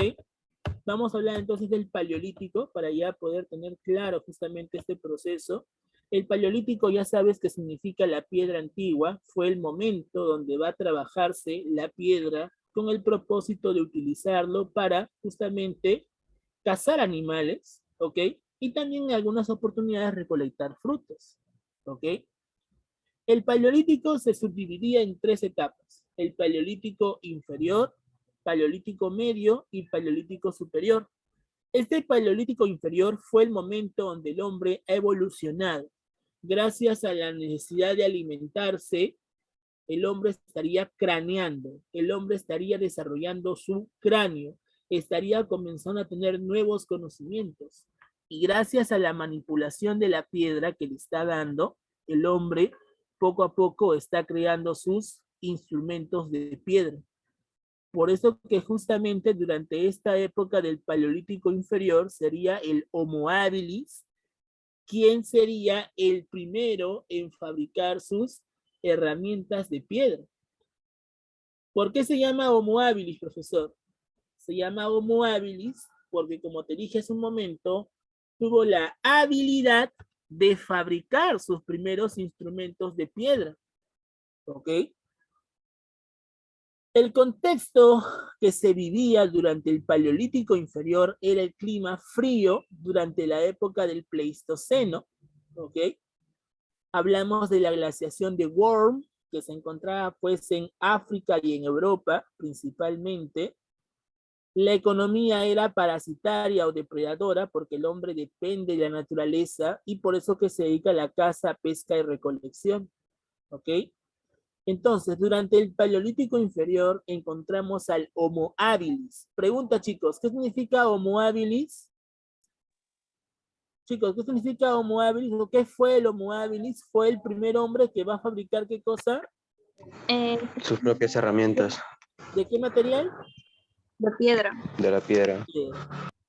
Vamos a hablar entonces del paleolítico para ya poder tener claro justamente este proceso. El paleolítico ya sabes que significa la piedra antigua. Fue el momento donde va a trabajarse la piedra con el propósito de utilizarlo para justamente cazar animales, ¿ok? Y también en algunas oportunidades recolectar frutos, ¿ok? El paleolítico se subdividía en 3 etapas: el paleolítico inferior, paleolítico medio y paleolítico superior. Este paleolítico inferior fue el momento donde el hombre ha evolucionado. Gracias a la necesidad de alimentarse, el hombre estaría craneando, el hombre estaría desarrollando su cráneo, estaría comenzando a tener nuevos conocimientos. Y gracias a la manipulación de la piedra que le está dando, el hombre poco a poco está creando sus instrumentos de piedra. Por eso que justamente durante esta época del Paleolítico inferior sería el Homo habilis, quien sería el primero en fabricar sus herramientas de piedra. ¿Por qué se llama Homo habilis, profesor? Se llama Homo habilis porque, como te dije hace un momento, tuvo la habilidad de fabricar sus primeros instrumentos de piedra. ¿Ok? El contexto que se vivía durante el Paleolítico inferior era el clima frío durante la época del Pleistoceno. ¿Ok? Hablamos de la glaciación de Worm, que se encontraba pues en África y en Europa principalmente. La economía era parasitaria o depredadora porque el hombre depende de la naturaleza y por eso que se dedica a la caza, pesca y recolección. ¿Ok? Entonces, durante el Paleolítico inferior encontramos al Homo habilis. Pregunta, chicos, ¿qué significa Homo habilis? Chicos, ¿qué significa Homo habilis? ¿Qué fue el Homo habilis? Fue el primer hombre que va a fabricar ¿qué cosa? Sus propias herramientas ¿De qué material? de piedra. de la piedra.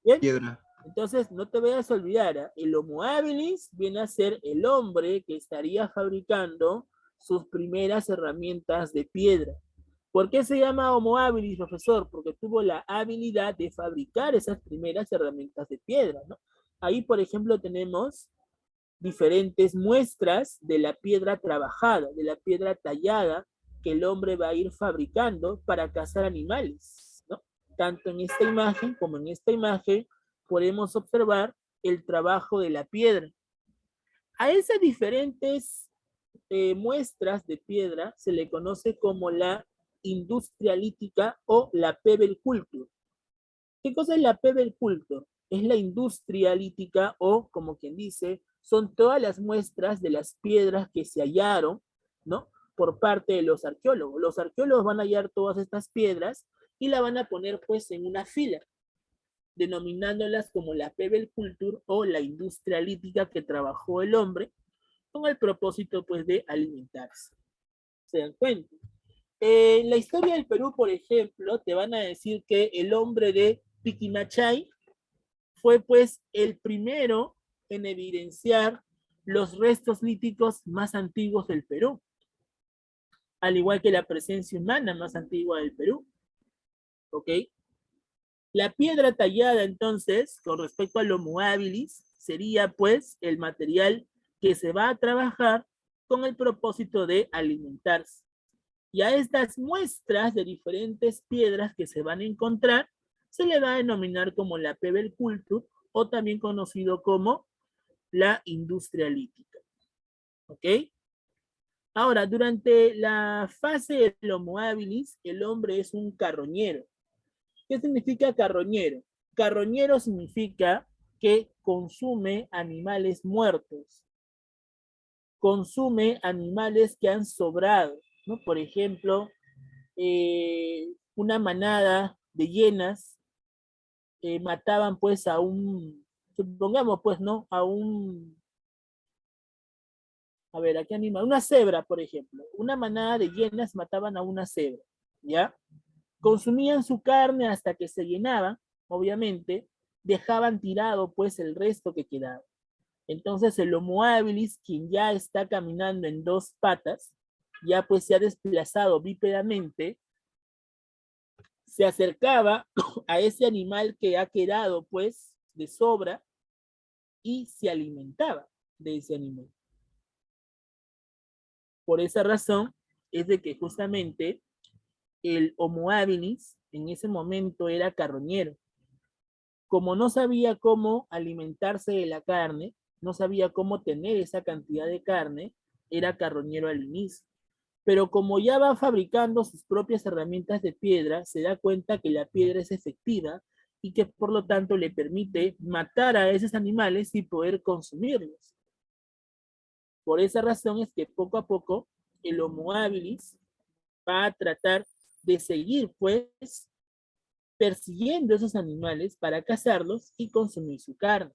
¿Bien? Piedra. Entonces, no te vayas a olvidar, ¿eh? El Homo habilis viene a ser el hombre que estaría fabricando sus primeras herramientas de piedra. ¿Por qué se llama Homo habilis, profesor? Porque tuvo la habilidad de fabricar esas primeras herramientas de piedra, ¿no? Ahí, por ejemplo, tenemos diferentes muestras de la piedra trabajada, de la piedra tallada, que el hombre va a ir fabricando para cazar animales, ¿no? Tanto en esta imagen como en esta imagen podemos observar el trabajo de la piedra. A esas diferentes muestras de piedra se le conoce como la industria lítica o la pebble culture. ¿Qué cosa es la pebble culture? Es la industria lítica o, como quien dice, son todas las muestras de las piedras que se hallaron, ¿no? Por parte de los arqueólogos. Los arqueólogos van a hallar todas estas piedras y la van a poner pues en una fila, denominándolas como la pebble culture o la industria lítica que trabajó el hombre con el propósito pues de alimentarse. ¿Se dan cuenta? En la historia del Perú, por ejemplo, te van a decir que el hombre de Piquimachay fue pues el primero en evidenciar los restos líticos más antiguos del Perú, al igual que la presencia humana más antigua del Perú. ¿Ok? La piedra tallada, entonces, con respecto al Homo habilis, sería pues el material que se va a trabajar con el propósito de alimentarse. Y a estas muestras de diferentes piedras que se van a encontrar, se le va a denominar como la pebble culture o también conocido como la industria lítica. ¿Ok? Ahora, durante la fase del Homo habilis, el hombre es un carroñero. ¿Qué significa carroñero? Carroñero significa que consume animales muertos, consume animales que han sobrado, ¿no? Por ejemplo, una manada de hienas mataban pues a un, supongamos pues, ¿no? A ver, ¿a qué animal? Una cebra, por ejemplo. Una manada de hienas mataban a una cebra, ¿ya? Consumían su carne hasta que se llenaban, obviamente, dejaban tirado pues el resto que quedaba. Entonces el Homo habilis, quien ya está caminando en dos patas, ya pues se ha desplazado bípedamente, se acercaba a ese animal que ha quedado pues de sobra y se alimentaba de ese animal. Por esa razón es de que justamente el Homo habilis en ese momento era carroñero. Como no sabía cómo alimentarse de la carne, no sabía cómo tener esa cantidad de carne, era carroñero al inicio. Pero como ya va fabricando sus propias herramientas de piedra, se da cuenta que la piedra es efectiva y que por lo tanto le permite matar a esos animales y poder consumirlos. Por esa razón es que poco a poco el Homo habilis va a tratar de seguir pues persiguiendo esos animales para cazarlos y consumir su carne.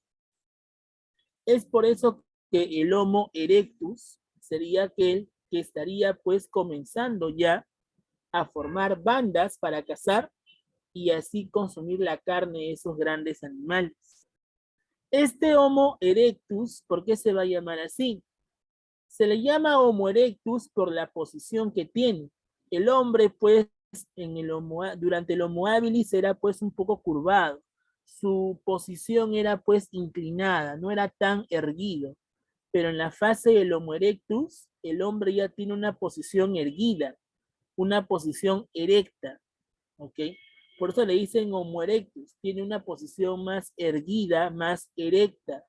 Es por eso que el Homo erectus sería aquel que estaría pues comenzando ya a formar bandas para cazar y así consumir la carne de esos grandes animales. Este Homo erectus, ¿por qué se va a llamar así? Se le llama Homo erectus por la posición que tiene. El hombre pues durante el Homo habilis era pues un poco curvado. Su posición era pues inclinada, no era tan erguido. Pero en la fase del Homo erectus, el hombre ya tiene una posición erguida, una posición erecta, ¿ok? Por eso le dicen Homo erectus, tiene una posición más erguida, más erecta.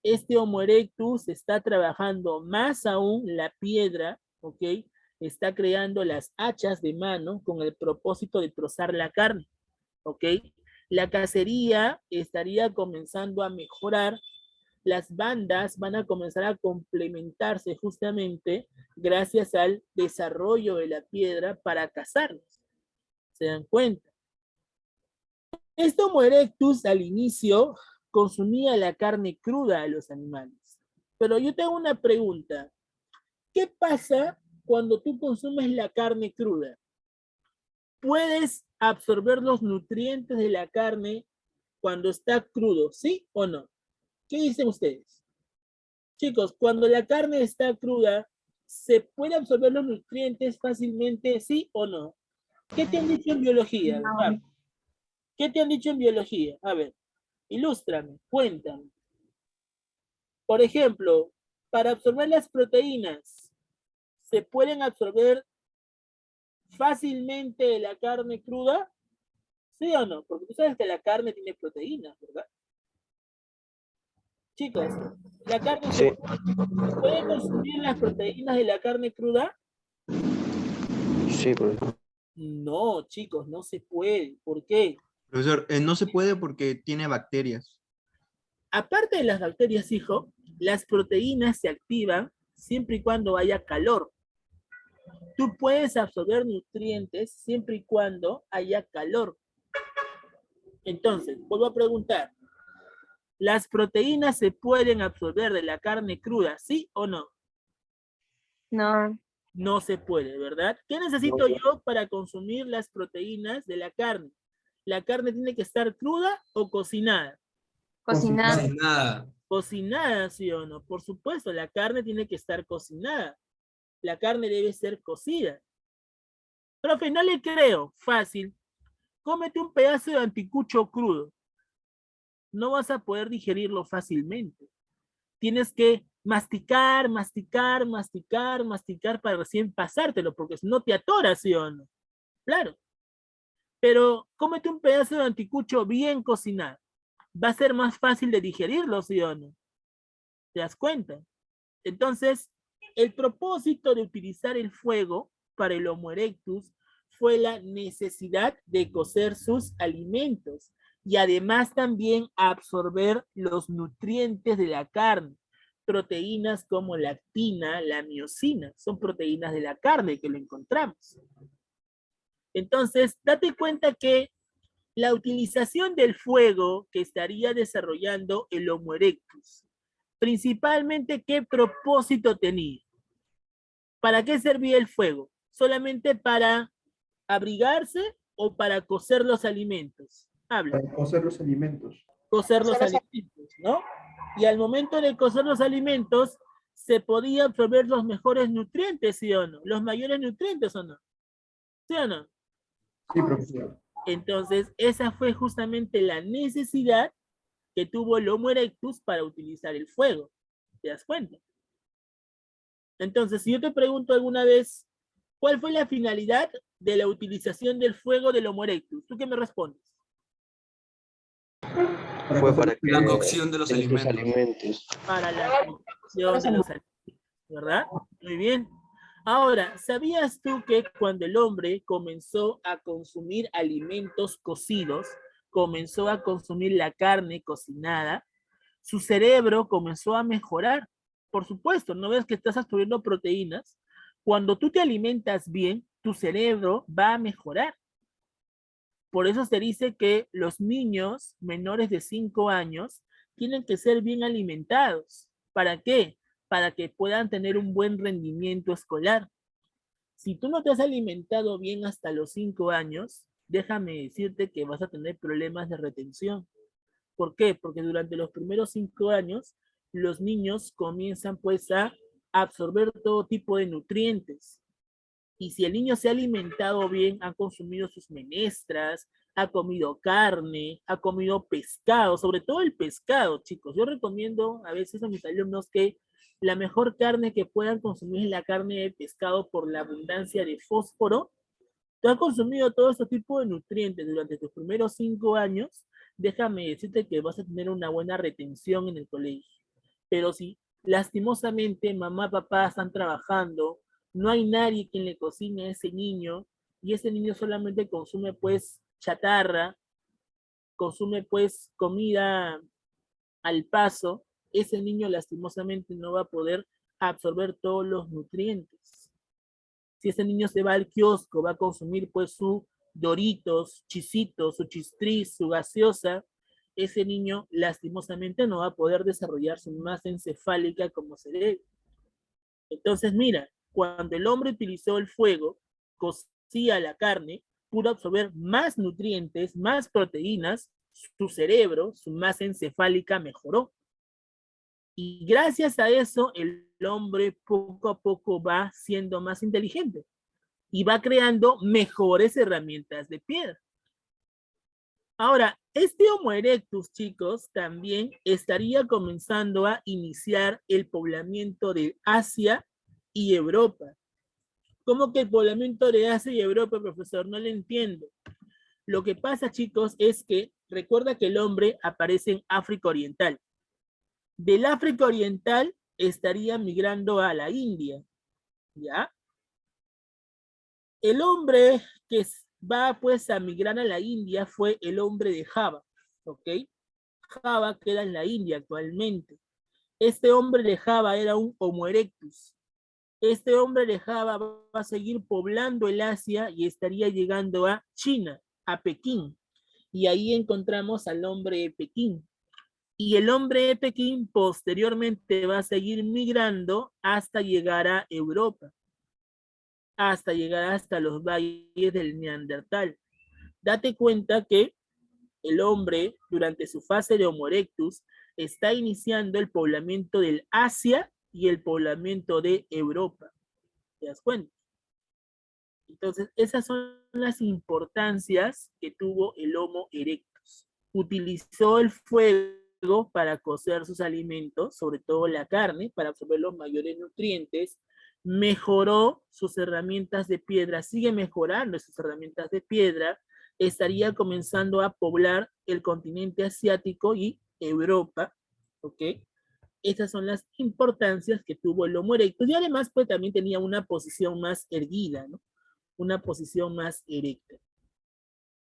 Este Homo erectus está trabajando más aún la piedra, ¿ok? Está creando las hachas de mano con el propósito de trozar la carne, ¿ok? La cacería estaría comenzando a mejorar, las bandas van a comenzar a complementarse justamente gracias al desarrollo de la piedra para cazarlos. ¿Se dan cuenta? Este Homo erectus al inicio consumía la carne cruda de los animales. Pero yo tengo una pregunta. ¿Qué pasa cuando tú consumes la carne cruda? ¿Puedes absorber los nutrientes de la carne cuando está crudo, sí o no? ¿Qué dicen ustedes? Chicos, cuando la carne está cruda, ¿se puede absorber los nutrientes fácilmente, sí o no? ¿Qué te han dicho en biología? No. ¿Qué te han dicho en biología? A ver, ilústrame, cuéntame. Por ejemplo, para absorber las proteínas, ¿se pueden absorber fácilmente de la carne cruda? ¿Sí o no? Porque tú sabes que la carne tiene proteínas, ¿verdad? Chicos, ¿la carne Sí, se puede consumir las proteínas de la carne cruda? sí, profesor. No, chicos, no se puede. ¿Por qué? Profesor, no se puede porque tiene bacterias. Aparte de las bacterias, hijo, las proteínas se activan siempre y cuando haya calor. Tú puedes absorber nutrientes siempre y cuando haya calor. Entonces, vuelvo a preguntar, ¿las proteínas se pueden absorber de la carne cruda, sí o no? No. No se puede, ¿verdad? ¿Qué necesito yo para consumir las proteínas de la carne? ¿La carne tiene que estar cruda o cocinada? Cocinar. Nada. Cocinada, ¿sí o no? Por supuesto, la carne tiene que estar cocinada. La carne debe ser cocida. Profe, no le creo. Fácil. Cómete un pedazo de anticucho crudo. No vas a poder digerirlo fácilmente. Tienes que masticar, masticar, masticar, masticar para recién pasártelo, porque si no te atoras, ¿sí o no? Claro. Pero cómete un pedazo de anticucho bien cocinado. Va a ser más fácil de digerirlo, ¿sí o no? ¿Te das cuenta? Entonces, el propósito de utilizar el fuego para el Homo erectus fue la necesidad de cocer sus alimentos y además también absorber los nutrientes de la carne. Proteínas como la actina, la miosina, son proteínas de la carne que lo encontramos. Entonces, date cuenta que la utilización del fuego que estaría desarrollando el Homo erectus, principalmente, ¿qué propósito tenía? ¿Para qué servía el fuego? ¿Solamente para abrigarse o para cocer los alimentos? Habla. Para cocer los alimentos. Cocer los alimentos, ¿no? Y al momento de cocer los alimentos, se podía absorber los mejores nutrientes, ¿sí o no? Los mayores nutrientes, ¿o no? ¿Sí o no? Sí, profesor. Entonces, esa fue justamente la necesidad que tuvo el Homo erectus para utilizar el fuego. ¿Te das cuenta? Entonces, si yo te pregunto alguna vez, ¿cuál fue la finalidad de la utilización del fuego del Homo erectus? ¿Tú qué me respondes? Fue para que La cocción de los sus alimentos. Para la cocción de los alimentos, ¿verdad? Muy bien. Ahora, ¿sabías tú que cuando el hombre comenzó a consumir alimentos cocidos, comenzó a consumir la carne cocinada, su cerebro comenzó a mejorar? Por supuesto, ¿no ves que estás absorbiendo proteínas? Cuando tú te alimentas bien, tu cerebro va a mejorar. Por eso se dice que los niños menores de 5 años tienen que ser bien alimentados. ¿Para qué? Para que puedan tener un buen rendimiento escolar. Si tú no te has alimentado bien hasta los 5 años, déjame decirte que vas a tener problemas de retención. ¿Por qué? Porque durante los primeros 5 años, los niños comienzan pues a absorber todo tipo de nutrientes. Y si el niño se ha alimentado bien, ha consumido sus menestras, ha comido carne, ha comido pescado, sobre todo el pescado, chicos. Yo recomiendo a veces a mis alumnos que la mejor carne que puedan consumir es la carne de pescado por la abundancia de fósforo. Tú has consumido todo este tipo de nutrientes durante tus primeros 5 años, déjame decirte que vas a tener una buena retención en el colegio. Pero si lastimosamente mamá, papá están trabajando, no hay nadie quien le cocine a ese niño, y ese niño solamente consume pues chatarra, consume pues comida al paso, ese niño lastimosamente no va a poder absorber todos los nutrientes. Si ese niño se va al kiosco, va a consumir pues su Doritos, Chisitos, su Chistris, su gaseosa, ese niño lastimosamente no va a poder desarrollar su masa encefálica como se debe. Entonces, mira, cuando el hombre utilizó el fuego, cocía la carne, pudo absorber más nutrientes, más proteínas, su cerebro, su masa encefálica mejoró. Y gracias a eso, el hombre poco a poco va siendo más inteligente y va creando mejores herramientas de piedra. Ahora, este Homo erectus, chicos, también estaría comenzando a iniciar el poblamiento de Asia y Europa. ¿Cómo que el poblamiento de Asia y Europa, profesor? No le entiendo. Lo que pasa, chicos, es que recuerda que el hombre aparece en África Oriental. Del África Oriental estaría migrando a la India, ¿ya? El hombre que va pues a migrar a la India fue el hombre de Java, ¿ok? Java queda en la India actualmente. Este hombre de Java era un Homo erectus. Este hombre de Java va a seguir poblando el Asia y estaría llegando a China, a Pekín. Y ahí encontramos al hombre de Pekín. Y el hombre de Pekín posteriormente va a seguir migrando hasta llegar a Europa, hasta llegar hasta los valles del Neandertal. Date cuenta que el hombre, durante su fase de Homo erectus, está iniciando el poblamiento del Asia y el poblamiento de Europa. ¿Te das cuenta? Entonces, esas son las importancias que tuvo el Homo erectus. Utilizó el fuego para cocer sus alimentos, sobre todo la carne, para absorber los mayores nutrientes, mejoró sus herramientas de piedra, sigue mejorando sus herramientas de piedra, estaría comenzando a poblar el continente asiático y Europa, ¿ok? Estas son las importancias que tuvo el Homo erectus y además pues también tenía una posición más erguida, ¿no? Una posición más erecta.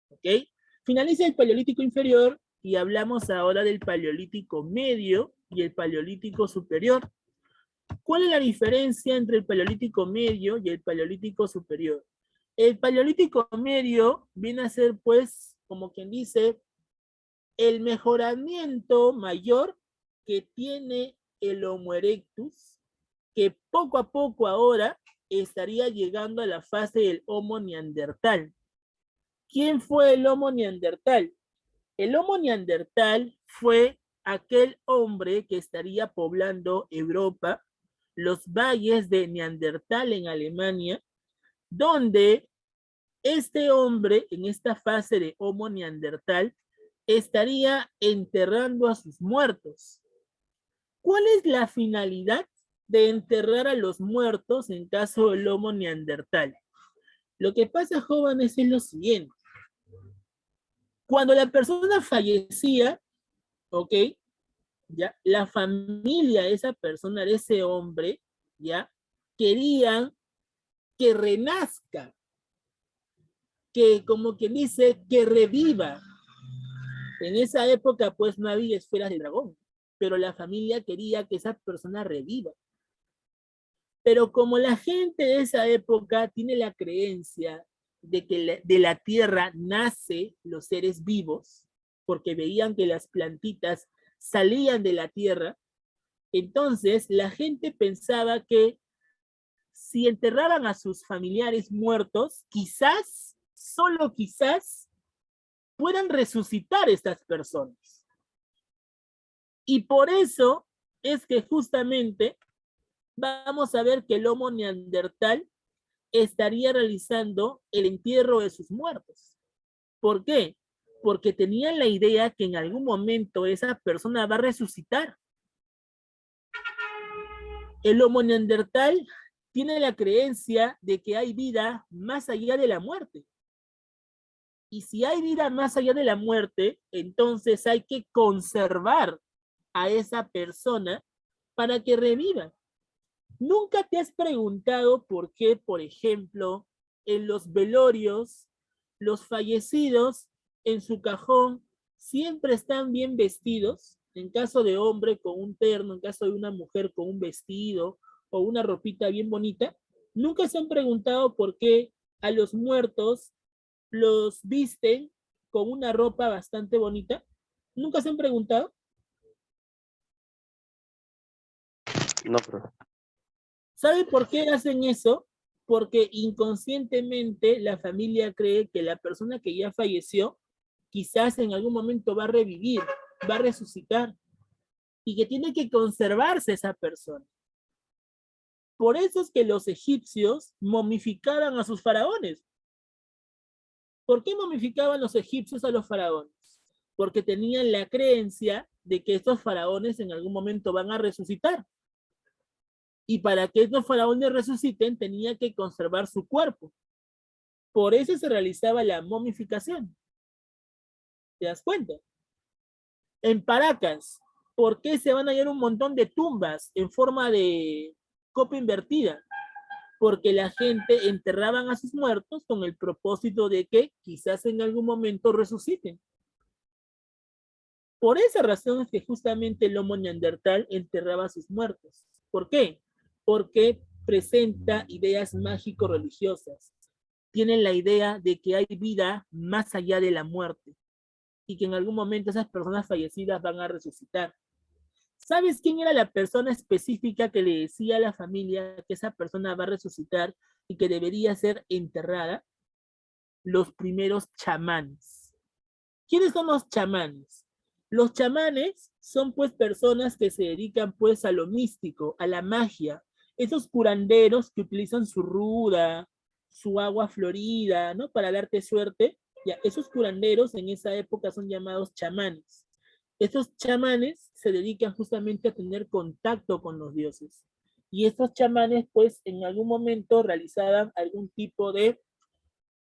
¿Ok? Finaliza el Paleolítico inferior y hablamos ahora del Paleolítico medio y el Paleolítico superior. ¿Cuál es la diferencia entre el Paleolítico medio y el Paleolítico superior? El Paleolítico medio viene a ser pues como quien dice, el mejoramiento mayor que tiene el Homo erectus, que poco a poco ahora estaría llegando a la fase del Homo neandertal. ¿Quién fue el Homo neandertal? El Homo neandertal fue aquel hombre que estaría poblando Europa, los valles de Neandertal en Alemania, donde este hombre, en esta fase de Homo neandertal, estaría enterrando a sus muertos. ¿Cuál es la finalidad de enterrar a los muertos en caso del Homo neandertal? Lo que pasa, jóvenes, es lo siguiente. Cuando la persona fallecía, ¿ok? ¿Ya? La familia de esa persona, de ese hombre, ¿ya? Querían que renazca, que, como quien dice, que reviva. En esa época, pues, no había esferas de dragón, pero la familia quería que esa persona reviva. Pero como la gente de esa época tiene la creencia de que de la tierra nace los seres vivos, porque veían que las plantitas salían de la tierra, entonces la gente pensaba que si enterraban a sus familiares muertos, quizás, solo quizás, puedan resucitar estas personas. Y por eso es que justamente vamos a ver que el Homo neandertal estaría realizando el entierro de sus muertos. ¿Por qué? Porque tenían la idea que en algún momento esa persona va a resucitar. El Homo neandertal tiene la creencia de que hay vida más allá de la muerte. Y si hay vida más allá de la muerte, entonces hay que conservar a esa persona para que reviva. ¿Nunca te has preguntado por qué, por ejemplo, en los velorios, los fallecidos en su cajón siempre están bien vestidos? En caso de hombre con un terno, en caso de una mujer con un vestido o una ropita bien bonita. ¿Nunca se han preguntado por qué a los muertos los visten con una ropa bastante bonita? ¿Nunca se han preguntado? No, profe. ¿Sabe por qué hacen eso? Porque inconscientemente la familia cree que la persona que ya falleció quizás en algún momento va a revivir, va a resucitar y que tiene que conservarse esa persona. Por eso es que los egipcios momificaban a sus faraones. ¿Por qué momificaban los egipcios a los faraones? Porque tenían la creencia de que estos faraones en algún momento van a resucitar. Y para que estos faraones resuciten, tenía que conservar su cuerpo. Por eso se realizaba la momificación. ¿Te das cuenta? En Paracas, ¿por qué se van a hallar un montón de tumbas en forma de copa invertida? Porque la gente enterraban a sus muertos con el propósito de que quizás en algún momento resuciten. Por esa razón es que justamente el Homo neandertal enterraba a sus muertos. ¿Por qué? Porque presenta ideas mágico-religiosas. Tienen la idea de que hay vida más allá de la muerte y que en algún momento esas personas fallecidas van a resucitar. ¿Sabes quién era la persona específica que le decía a la familia que esa persona va a resucitar y que debería ser enterrada? Los primeros chamanes. ¿Quiénes son los chamanes? Los chamanes son pues personas que se dedican pues a lo místico, a la magia. Esos curanderos que utilizan su ruda, su agua florida, ¿no? Para darte suerte. Ya, esos curanderos en esa época son llamados chamanes. Estos chamanes se dedican justamente a tener contacto con los dioses. Y estos chamanes, pues, en algún momento realizaban algún tipo de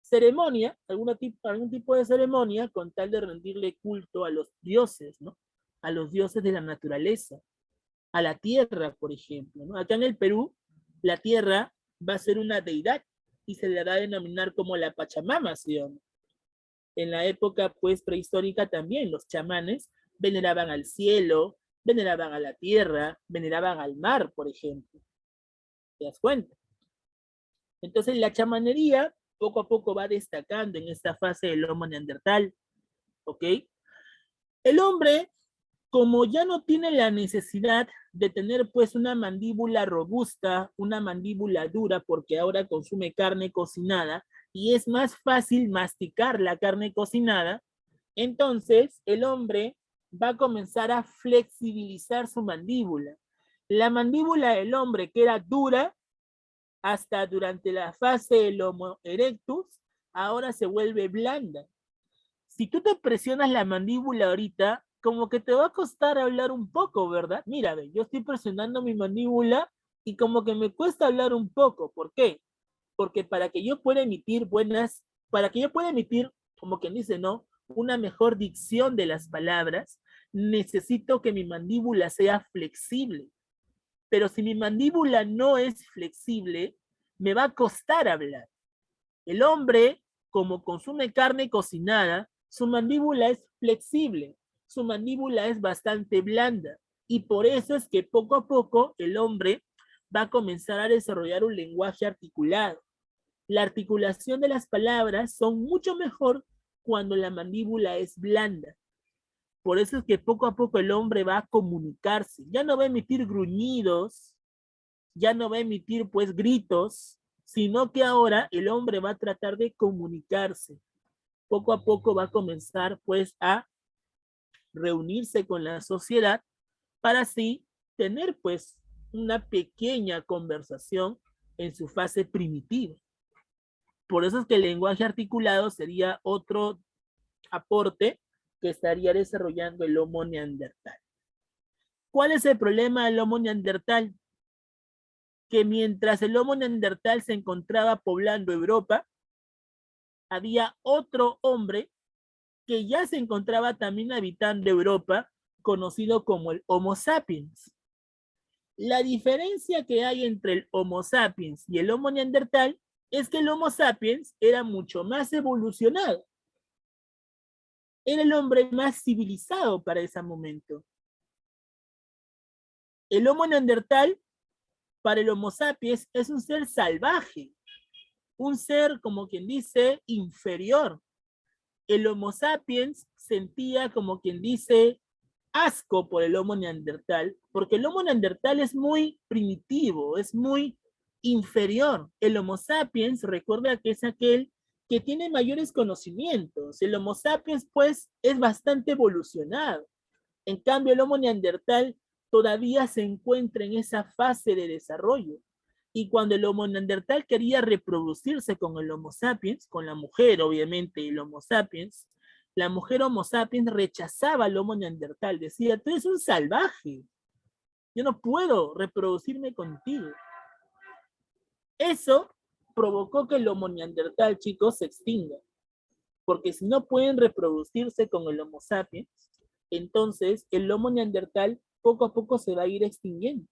ceremonia, algún tipo de ceremonia con tal de rendirle culto a los dioses, ¿no? A los dioses de la naturaleza, a la tierra, por ejemplo, ¿no? Acá en el Perú, la tierra va a ser una deidad y se le hará denominar como la Pachamama, ¿sí o no? En la época, pues, prehistórica también, los chamanes veneraban al cielo, veneraban a la tierra, veneraban al mar, por ejemplo. ¿Te das cuenta? Entonces la chamanería poco a poco va destacando en esta fase del Homo neandertal. ¿ok? El hombre, como ya no tiene la necesidad de tener pues una mandíbula robusta, una mandíbula dura, porque ahora consume carne cocinada y es más fácil masticar la carne cocinada, entonces el hombre va a comenzar a flexibilizar su mandíbula. La mandíbula del hombre que era dura hasta durante la fase del Homo erectus, ahora se vuelve blanda. Si tú te presionas la mandíbula ahorita, como que te va a costar hablar un poco, ¿verdad? Mira, ve, yo estoy presionando mi mandíbula y como que me cuesta hablar un poco. ¿Por qué? Porque para que yo pueda emitir como quien dice, ¿no? Una mejor dicción de las palabras, necesito que mi mandíbula sea flexible. Pero si mi mandíbula no es flexible, me va a costar hablar. El hombre, como consume carne cocinada, su mandíbula es flexible, su mandíbula es bastante blanda. Y por eso es que poco a poco el hombre va a comenzar a desarrollar un lenguaje articulado. La articulación de las palabras son mucho mejor cuando la mandíbula es blanda. Por eso es que poco a poco el hombre va a comunicarse. Ya no va a emitir gruñidos, ya no va a emitir pues gritos, sino que ahora el hombre va a tratar de comunicarse. Poco a poco va a comenzar pues a reunirse con la sociedad para así tener pues una pequeña conversación en su fase primitiva. Por eso es que el lenguaje articulado sería otro aporte que estaría desarrollando el Homo neandertal. ¿Cuál es el problema del Homo neandertal? Que mientras el Homo neandertal se encontraba poblando Europa, había otro hombre que ya se encontraba también habitando Europa, conocido como el Homo sapiens. La diferencia que hay entre el Homo sapiens y el Homo neandertal es que el Homo sapiens era mucho más evolucionado. Era el hombre más civilizado para ese momento. El Homo neandertal, para el Homo sapiens, es un ser salvaje, un ser, como quien dice, inferior. El Homo sapiens sentía, como quien dice, asco por el Homo neandertal, porque el Homo neandertal es muy primitivo, es muy inferior. El Homo sapiens, recuerda que es aquel que tiene mayores conocimientos. El Homo sapiens, pues, es bastante evolucionado. En cambio, el Homo neandertal todavía se encuentra en esa fase de desarrollo. Y cuando el Homo neandertal quería reproducirse con el Homo sapiens, con la mujer, obviamente, el Homo sapiens, la mujer Homo sapiens rechazaba al Homo neandertal. Decía, tú eres un salvaje. Yo no puedo reproducirme contigo. Eso provocó que el Homo neandertal, chicos, se extinga. Porque si no pueden reproducirse con el Homo sapiens, entonces el Homo neandertal poco a poco se va a ir extinguiendo.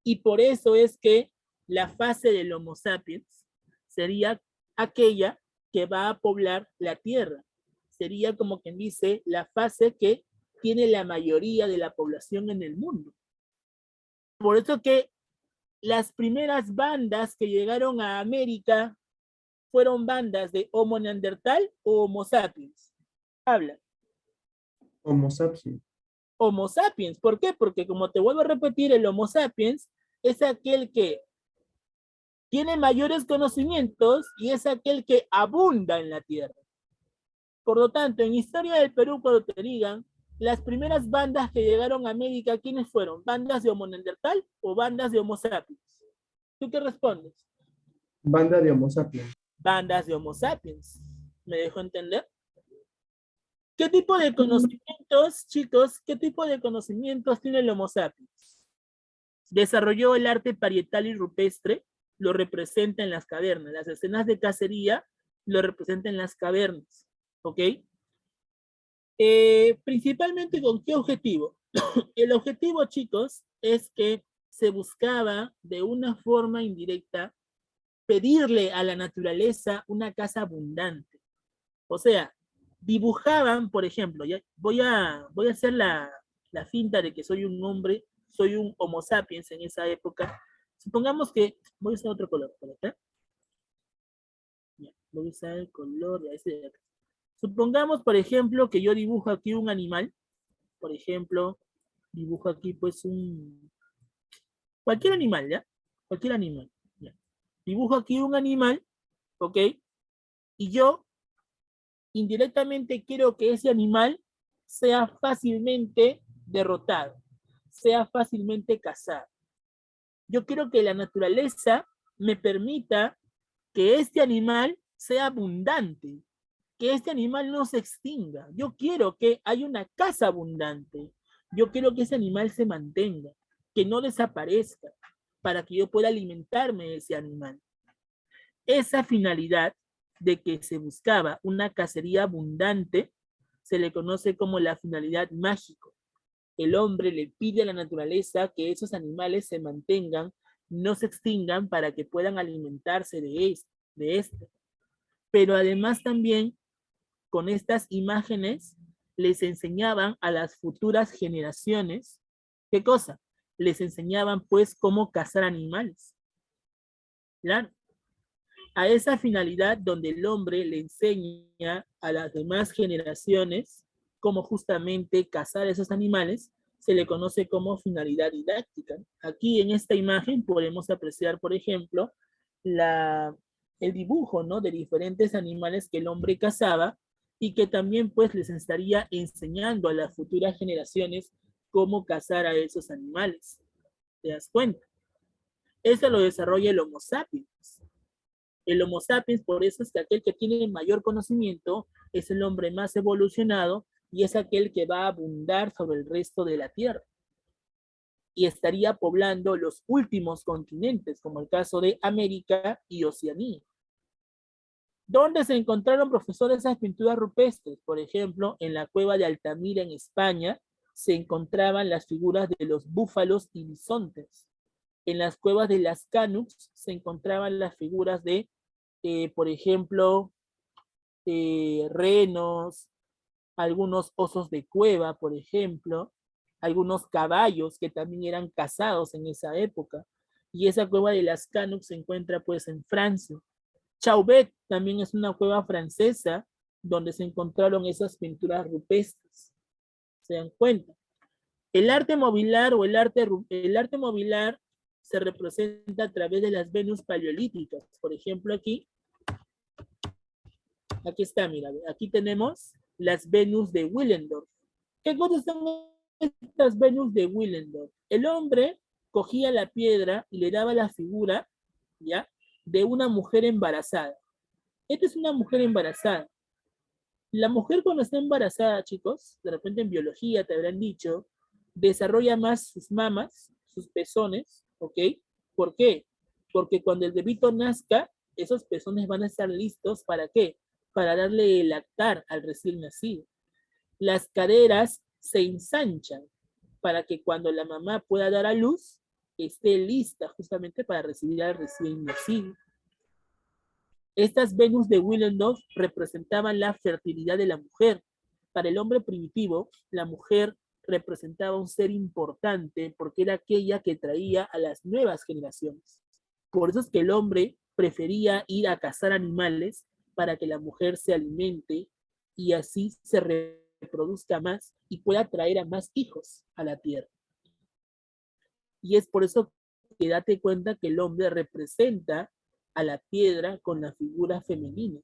Y por eso es que la fase del Homo sapiens sería aquella que va a poblar la Tierra. Sería como quien dice la fase que tiene la mayoría de la población en el mundo. Por eso que las primeras bandas que llegaron a América fueron bandas de Homo neandertal o Homo sapiens. Habla. Homo sapiens. Homo sapiens. ¿Por qué? Porque como te vuelvo a repetir, el Homo sapiens es aquel que tiene mayores conocimientos y es aquel que abunda en la tierra. Por lo tanto, en historia del Perú, cuando te digan, las primeras bandas que llegaron a América, ¿quiénes fueron? ¿Bandas de Homo neandertal o bandas de Homo sapiens? ¿Tú qué respondes? Banda de Homo sapiens. Bandas de Homo sapiens. ¿Me dejo entender? ¿Qué tipo de conocimientos, chicos, qué tipo de conocimientos tiene el Homo sapiens? Desarrolló el arte parietal y rupestre, lo representa en las cavernas. Las escenas de cacería lo representan en las cavernas. ¿Ok? Principalmente con qué objetivo. El objetivo, chicos, es que se buscaba de una forma indirecta pedirle a la naturaleza una casa abundante. O sea, dibujaban, por ejemplo, ya voy a hacer la finta de que soy un hombre, soy un Homo sapiens en esa época. Supongamos que voy a usar otro color, ¿verdad? Ya, voy a usar el color de ese de acá. Supongamos, por ejemplo, que yo dibujo aquí un animal. Por ejemplo, dibujo aquí pues cualquier animal, ¿ya? Cualquier animal. ¿ya? Dibujo aquí un animal, ¿ok? Y yo indirectamente quiero que ese animal sea fácilmente derrotado, sea fácilmente cazado. Yo quiero que la naturaleza me permita que este animal sea abundante, que este animal no se extinga. Yo quiero que haya una caza abundante. Yo quiero que ese animal se mantenga, que no desaparezca, para que yo pueda alimentarme de ese animal. Esa finalidad de que se buscaba una cacería abundante se le conoce como la finalidad mágico. El hombre le pide a la naturaleza que esos animales se mantengan, no se extingan para que puedan alimentarse de esto. Pero además también con estas imágenes les enseñaban a las futuras generaciones, ¿qué cosa? Les enseñaban pues cómo cazar animales. Claro. A esa finalidad donde el hombre le enseña a las demás generaciones cómo justamente cazar esos animales, se le conoce como finalidad didáctica. Aquí en esta imagen podemos apreciar, por ejemplo, el dibujo, ¿no? De diferentes animales que el hombre cazaba y que también pues les estaría enseñando a las futuras generaciones cómo cazar a esos animales. ¿Te das cuenta? Eso lo desarrolla el Homo sapiens. El Homo sapiens, por eso es que aquel que tiene mayor conocimiento es el hombre más evolucionado y es aquel que va a abundar sobre el resto de la Tierra. Y estaría poblando los últimos continentes, como el caso de América y Oceanía. ¿Dónde se encontraron, profesores, esas pinturas rupestres? Por ejemplo, en la cueva de Altamira, en España, se encontraban las figuras de los búfalos y bisontes. En las cuevas de las Canucks se encontraban las figuras de, por ejemplo, renos, algunos osos de cueva, por ejemplo, algunos caballos que también eran cazados en esa época. Y esa cueva de las Canucks se encuentra pues en Francia. Chauvet también es una cueva francesa donde se encontraron esas pinturas rupestres. ¿Se dan cuenta? El arte mobiliar o el arte mobiliar se representa a través de las Venus paleolíticas. Por ejemplo, aquí está, mira, aquí tenemos las Venus de Willendorf. ¿Qué cosas son estas Venus de Willendorf? El hombre cogía la piedra y le daba la figura, ¿ya?, de una mujer embarazada. Esta es una mujer embarazada. La mujer cuando está embarazada, chicos, de repente en biología te habrán dicho, desarrolla más sus mamas, sus pezones, ¿ok? ¿Por qué? Porque cuando el bebito nazca, esos pezones van a estar listos, ¿para qué? Para darle el lactar al recién nacido. Las caderas se ensanchan para que cuando la mamá pueda dar a luz, esté lista justamente para recibir al recién nacido. Estas Venus de Willendorf representaban la fertilidad de la mujer. Para el hombre primitivo, la mujer representaba un ser importante porque era aquella que traía a las nuevas generaciones. Por eso es que el hombre prefería ir a cazar animales para que la mujer se alimente y así se reproduzca más y pueda traer a más hijos a la tierra. Y es por eso que date cuenta que el hombre representa a la piedra con la figura femenina.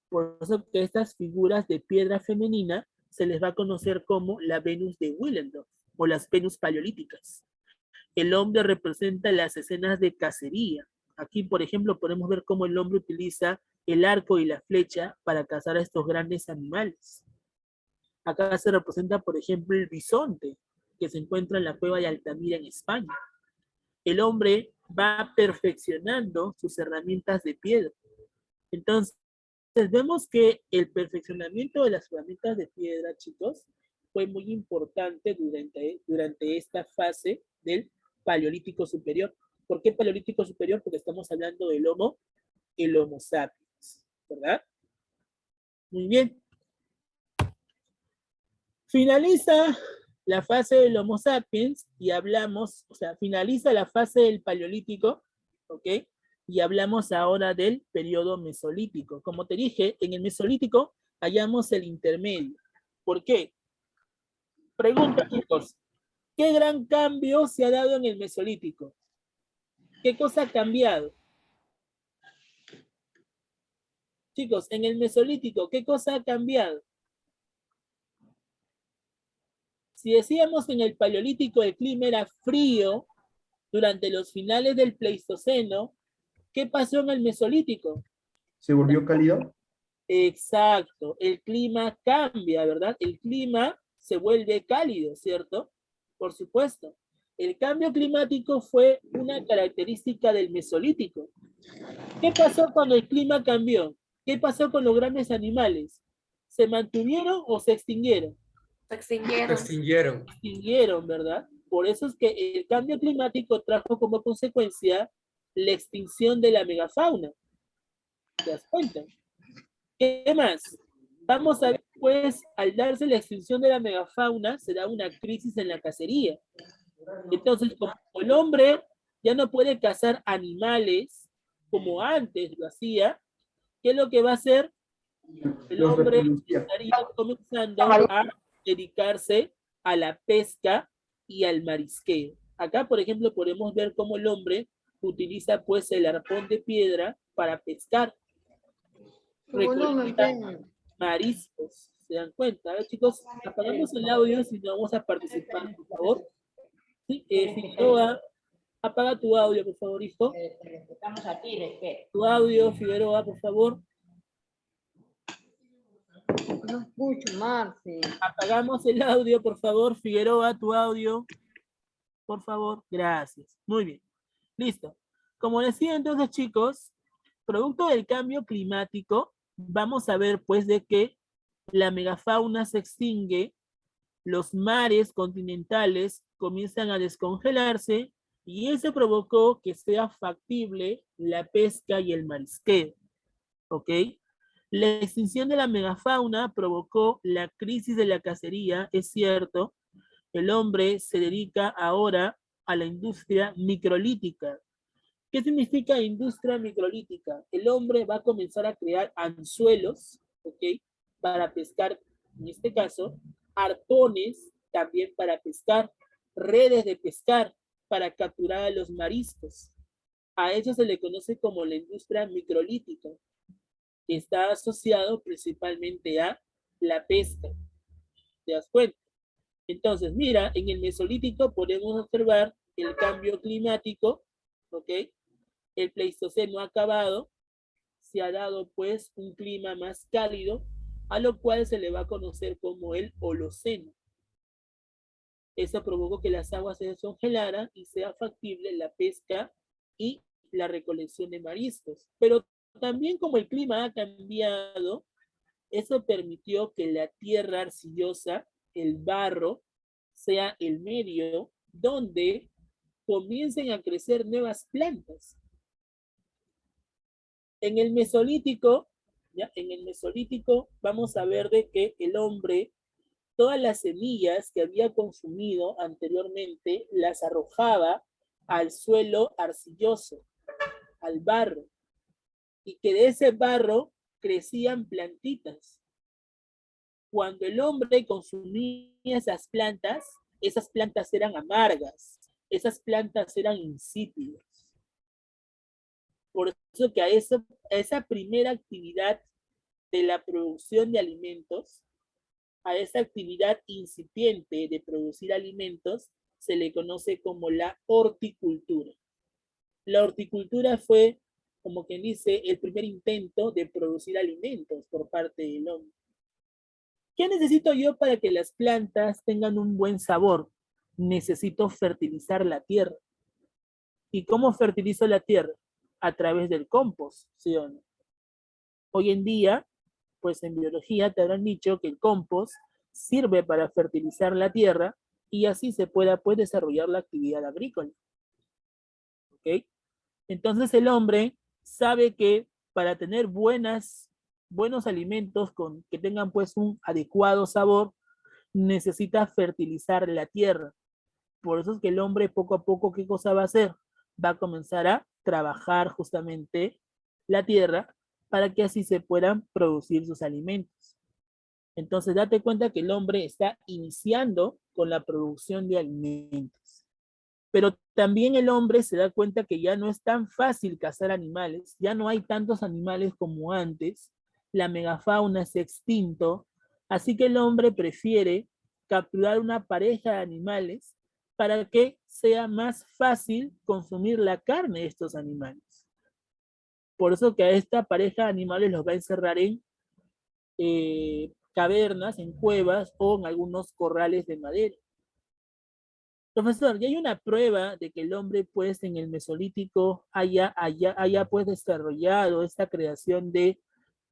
Por eso que estas figuras de piedra femenina se les va a conocer como la Venus de Willendorf o las Venus paleolíticas. El hombre representa las escenas de cacería. Aquí, por ejemplo, podemos ver cómo el hombre utiliza el arco y la flecha para cazar a estos grandes animales. Acá se representa, por ejemplo, el bisonte, que se encuentra en la cueva de Altamira en España. El hombre va perfeccionando sus herramientas de piedra. Entonces, vemos que el perfeccionamiento de las herramientas de piedra, chicos, fue muy importante durante esta fase del Paleolítico Superior. ¿Por qué Paleolítico Superior? Porque estamos hablando del Homo sapiens, ¿verdad? Muy bien. Finaliza la fase del Homo sapiens y hablamos, o sea, finaliza la fase del Paleolítico, ¿ok? Y hablamos ahora del periodo Mesolítico. Como te dije, en el Mesolítico hallamos el intermedio. ¿Por qué? Pregunta, chicos. ¿Qué gran cambio se ha dado en el Mesolítico? ¿Qué cosa ha cambiado? Chicos, en el Mesolítico, ¿qué cosa ha cambiado? Si decíamos que en el Paleolítico el clima era frío durante los finales del Pleistoceno, ¿qué pasó en el Mesolítico? ¿Se volvió cálido? Exacto, el clima cambia, ¿verdad? El clima se vuelve cálido, ¿cierto? Por supuesto. El cambio climático fue una característica del Mesolítico. ¿Qué pasó cuando el clima cambió? ¿Qué pasó con los grandes animales? ¿Se mantuvieron o se extinguieron? Se extinguieron. extinguieron. Extinguieron, ¿verdad? Por eso es que el cambio climático trajo como consecuencia la extinción de la megafauna. ¿Te das cuenta? ¿Qué más? Vamos a ver, pues, al darse la extinción de la megafauna, se da una crisis en la cacería. Entonces, como el hombre ya no puede cazar animales como antes lo hacía, ¿qué es lo que va a hacer? El Los hombre reproducía. estaría comenzando a dedicarse a la pesca y al marisqueo. Acá, por ejemplo, podemos ver cómo el hombre utiliza pues el arpón de piedra para pescar. Recolecta mariscos. ¿Se dan cuenta? A ver, chicos, apagamos el audio si no vamos a participar, por favor. Sí, Figueroa, apaga tu audio, por favor, hijo. Estamos aquí, ¿de qué? Tu audio, Figueroa, por favor. No escucho, Marci. Apagamos el audio, por favor, Figueroa, tu audio. Por favor, gracias. Muy bien. Listo. Como decía entonces, chicos, producto del cambio climático, vamos a ver pues de que la megafauna se extingue, los mares continentales comienzan a descongelarse y eso provocó que sea factible la pesca y el marisqueo. ¿Ok? La extinción de la megafauna provocó la crisis de la cacería, es cierto. El hombre se dedica ahora a la industria microlítica. ¿Qué significa industria microlítica? El hombre va a comenzar a crear anzuelos, ¿ok? Para pescar, en este caso, arpones también para pescar, redes de pescar para capturar a los mariscos. A eso se le conoce como la industria microlítica, que está asociado principalmente a la pesca. ¿Te das cuenta? Entonces, mira, en el Mesolítico podemos observar el cambio climático, ¿ok? El Pleistoceno ha acabado, se ha dado pues un clima más cálido, a lo cual se le va a conocer como el Holoceno. Eso provocó que las aguas se descongelaran y sea factible la pesca y la recolección de mariscos. Pero también como el clima ha cambiado, eso permitió que la tierra arcillosa, el barro, sea el medio donde comiencen a crecer nuevas plantas. En el Mesolítico, ¿ya? En el Mesolítico vamos a ver de que el hombre, todas las semillas que había consumido anteriormente, las arrojaba al suelo arcilloso, al barro, y que de ese barro crecían plantitas. Cuando el hombre consumía esas plantas eran amargas, esas plantas eran insípidas. Por eso que a esa primera actividad de la producción de alimentos, a esa actividad incipiente de producir alimentos, se le conoce como la horticultura. La horticultura fue, como quien dice, el primer intento de producir alimentos por parte del hombre. ¿Qué necesito yo para que las plantas tengan un buen sabor? Necesito fertilizar la tierra. ¿Y cómo fertilizo la tierra? A través del compost, ¿sí o no? Hoy en día, pues en biología te habrán dicho que el compost sirve para fertilizar la tierra y así se pueda pues, desarrollar la actividad agrícola. ¿Ok? Entonces el hombre sabe que para tener buenos alimentos que tengan pues un adecuado sabor, necesita fertilizar la tierra. Por eso es que el hombre poco a poco, ¿qué cosa va a hacer? Va a comenzar a trabajar justamente la tierra para que así se puedan producir sus alimentos. Entonces, date cuenta que el hombre está iniciando con la producción de alimentos. Pero también el hombre se da cuenta que ya no es tan fácil cazar animales, ya no hay tantos animales como antes, la megafauna se ha extinto, así que el hombre prefiere capturar una pareja de animales para que sea más fácil consumir la carne de estos animales. Por eso que a esta pareja de animales los va a encerrar en cavernas, en cuevas o en algunos corrales de madera. Profesor, ya hay una prueba de que el hombre, pues, en el Mesolítico haya pues, desarrollado esta creación de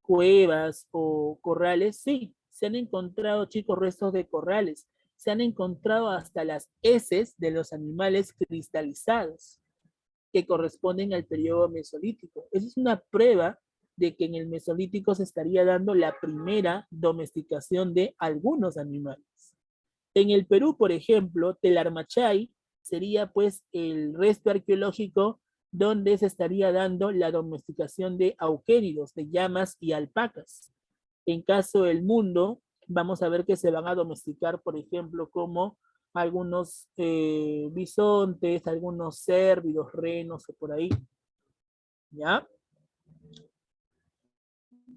cuevas o corrales. Sí, se han encontrado, chicos, restos de corrales. Se han encontrado hasta las heces de los animales cristalizados que corresponden al periodo Mesolítico. Esa es una prueba de que en el Mesolítico se estaría dando la primera domesticación de algunos animales. En el Perú, por ejemplo, Telarmachay sería pues el resto arqueológico donde se estaría dando la domesticación de auquénidos, de llamas y alpacas. En caso del mundo, vamos a ver que se van a domesticar, por ejemplo, como algunos bisontes, algunos cérvidos, renos o por ahí. ¿Ya?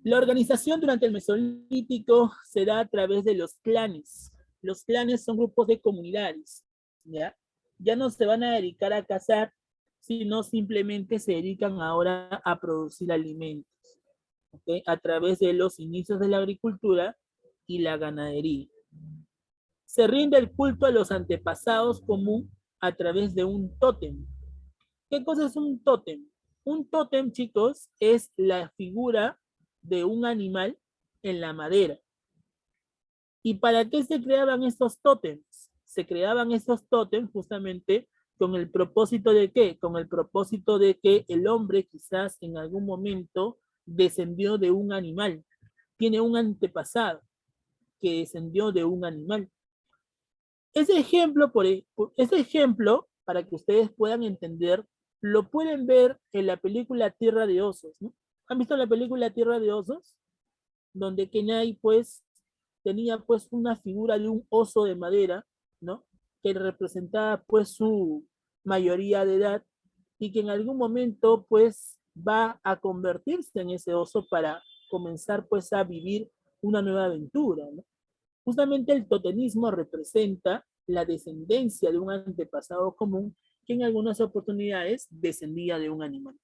La organización durante el Mesolítico se da a través de los clanes. Los clanes son grupos de comunidades, ¿ya? Ya no se van a dedicar a cazar, sino simplemente se dedican ahora a producir alimentos, ¿okay? A través de los inicios de la agricultura y la ganadería. Se rinde el culto a los antepasados común a través de un tótem. ¿Qué cosa es un tótem? Un tótem, chicos, es la figura de un animal en la madera. ¿Y para qué se creaban estos tótems? Se creaban estos tótems justamente con el propósito de ¿qué? Con el propósito de que el hombre quizás en algún momento descendió de un animal, tiene un antepasado que descendió de un animal. Ese ejemplo, para que ustedes puedan entender, lo pueden ver en la película Tierra de Osos, ¿no? ¿Han visto la película Tierra de Osos? Donde Kenai, pues, tenía, pues, una figura de un oso de madera, ¿no? Que representaba, pues, su mayoría de edad y que en algún momento, pues, va a convertirse en ese oso para comenzar, pues, a vivir una nueva aventura, ¿no? Justamente el totemismo representa la descendencia de un antepasado común que en algunas oportunidades descendía de un animal.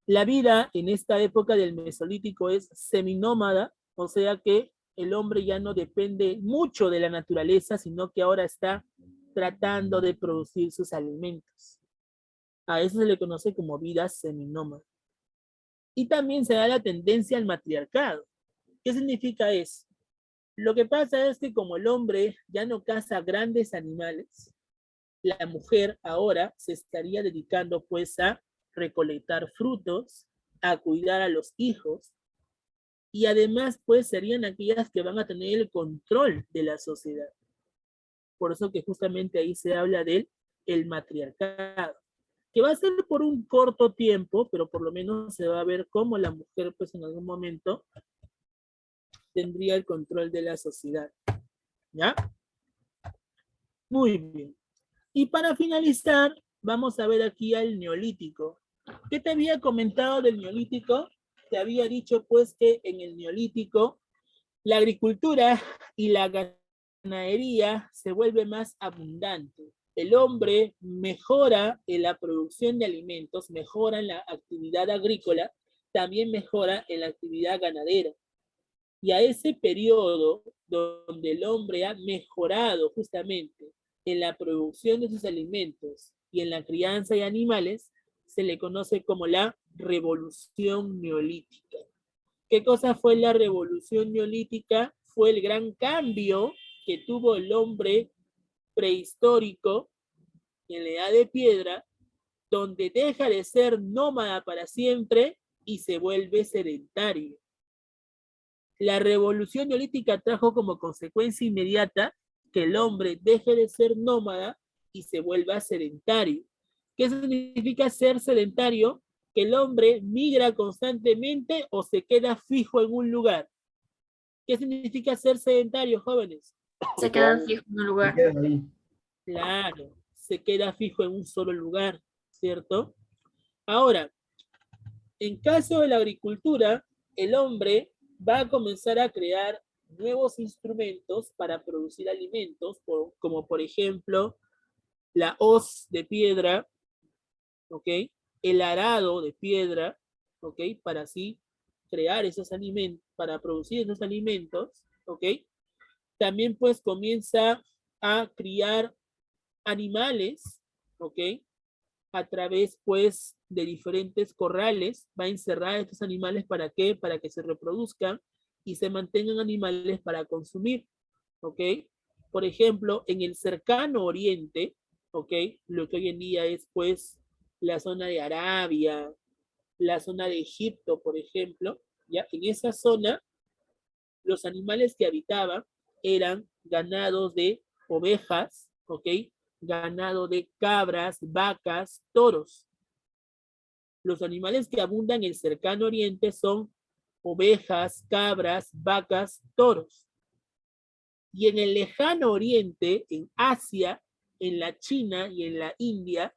La vida en esta época del Mesolítico es seminómada, o sea que el hombre ya no depende mucho de la naturaleza, sino que ahora está tratando de producir sus alimentos. A eso se le conoce como vida seminómada. Y también se da la tendencia al matriarcado. ¿Qué significa eso? Lo que pasa es que como el hombre ya no caza grandes animales, la mujer ahora se estaría dedicando pues a recolectar frutos, a cuidar a los hijos, y además pues serían aquellas que van a tener el control de la sociedad. Por eso que justamente ahí se habla del matriarcado, que va a ser por un corto tiempo, pero por lo menos se va a ver cómo la mujer pues en algún momento tendría el control de la sociedad. ¿Ya? Muy bien. Y para finalizar, vamos a ver aquí al Neolítico. ¿Qué te había comentado del Neolítico? Te había dicho pues que en el Neolítico la agricultura y la ganadería se vuelve más abundante. El hombre mejora en la producción de alimentos, mejora en la actividad agrícola, también mejora en la actividad ganadera. Y a ese periodo donde el hombre ha mejorado justamente en la producción de sus alimentos y en la crianza de animales, se le conoce como la revolución neolítica. ¿Qué cosa fue la revolución neolítica? Fue el gran cambio que tuvo el hombre prehistórico en la edad de piedra, donde deja de ser nómada para siempre y se vuelve sedentario. La revolución neolítica trajo como consecuencia inmediata que el hombre deje de ser nómada y se vuelva sedentario. ¿Qué significa ser sedentario? Que el hombre migra constantemente o se queda fijo en un lugar. ¿Qué significa ser sedentario, jóvenes? Se quedan fijos en un Se lugar. quedan ahí. Claro, se queda fijo en un solo lugar, ¿cierto? Ahora, en caso de la agricultura, el hombre va a comenzar a crear nuevos instrumentos para producir alimentos, como por ejemplo la hoz de piedra, ¿ok? El arado de piedra, ¿ok? Para así crear esos alimentos, para producir esos alimentos, ¿ok? También pues comienza a criar animales, ¿ok? A través pues de diferentes corrales, va a encerrar a estos animales ¿para qué? Para que se reproduzcan y se mantengan animales para consumir, ¿ok? Por ejemplo, en el cercano oriente, ¿ok? Lo que hoy en día es pues la zona de Arabia, la zona de Egipto, por ejemplo, ya en esa zona los animales que habitaban eran ganados de ovejas, ¿ok? Ganado de cabras, vacas, toros. Los animales que abundan en el cercano oriente son ovejas, cabras, vacas, toros. Y en el lejano oriente, en Asia, en la China y en la India,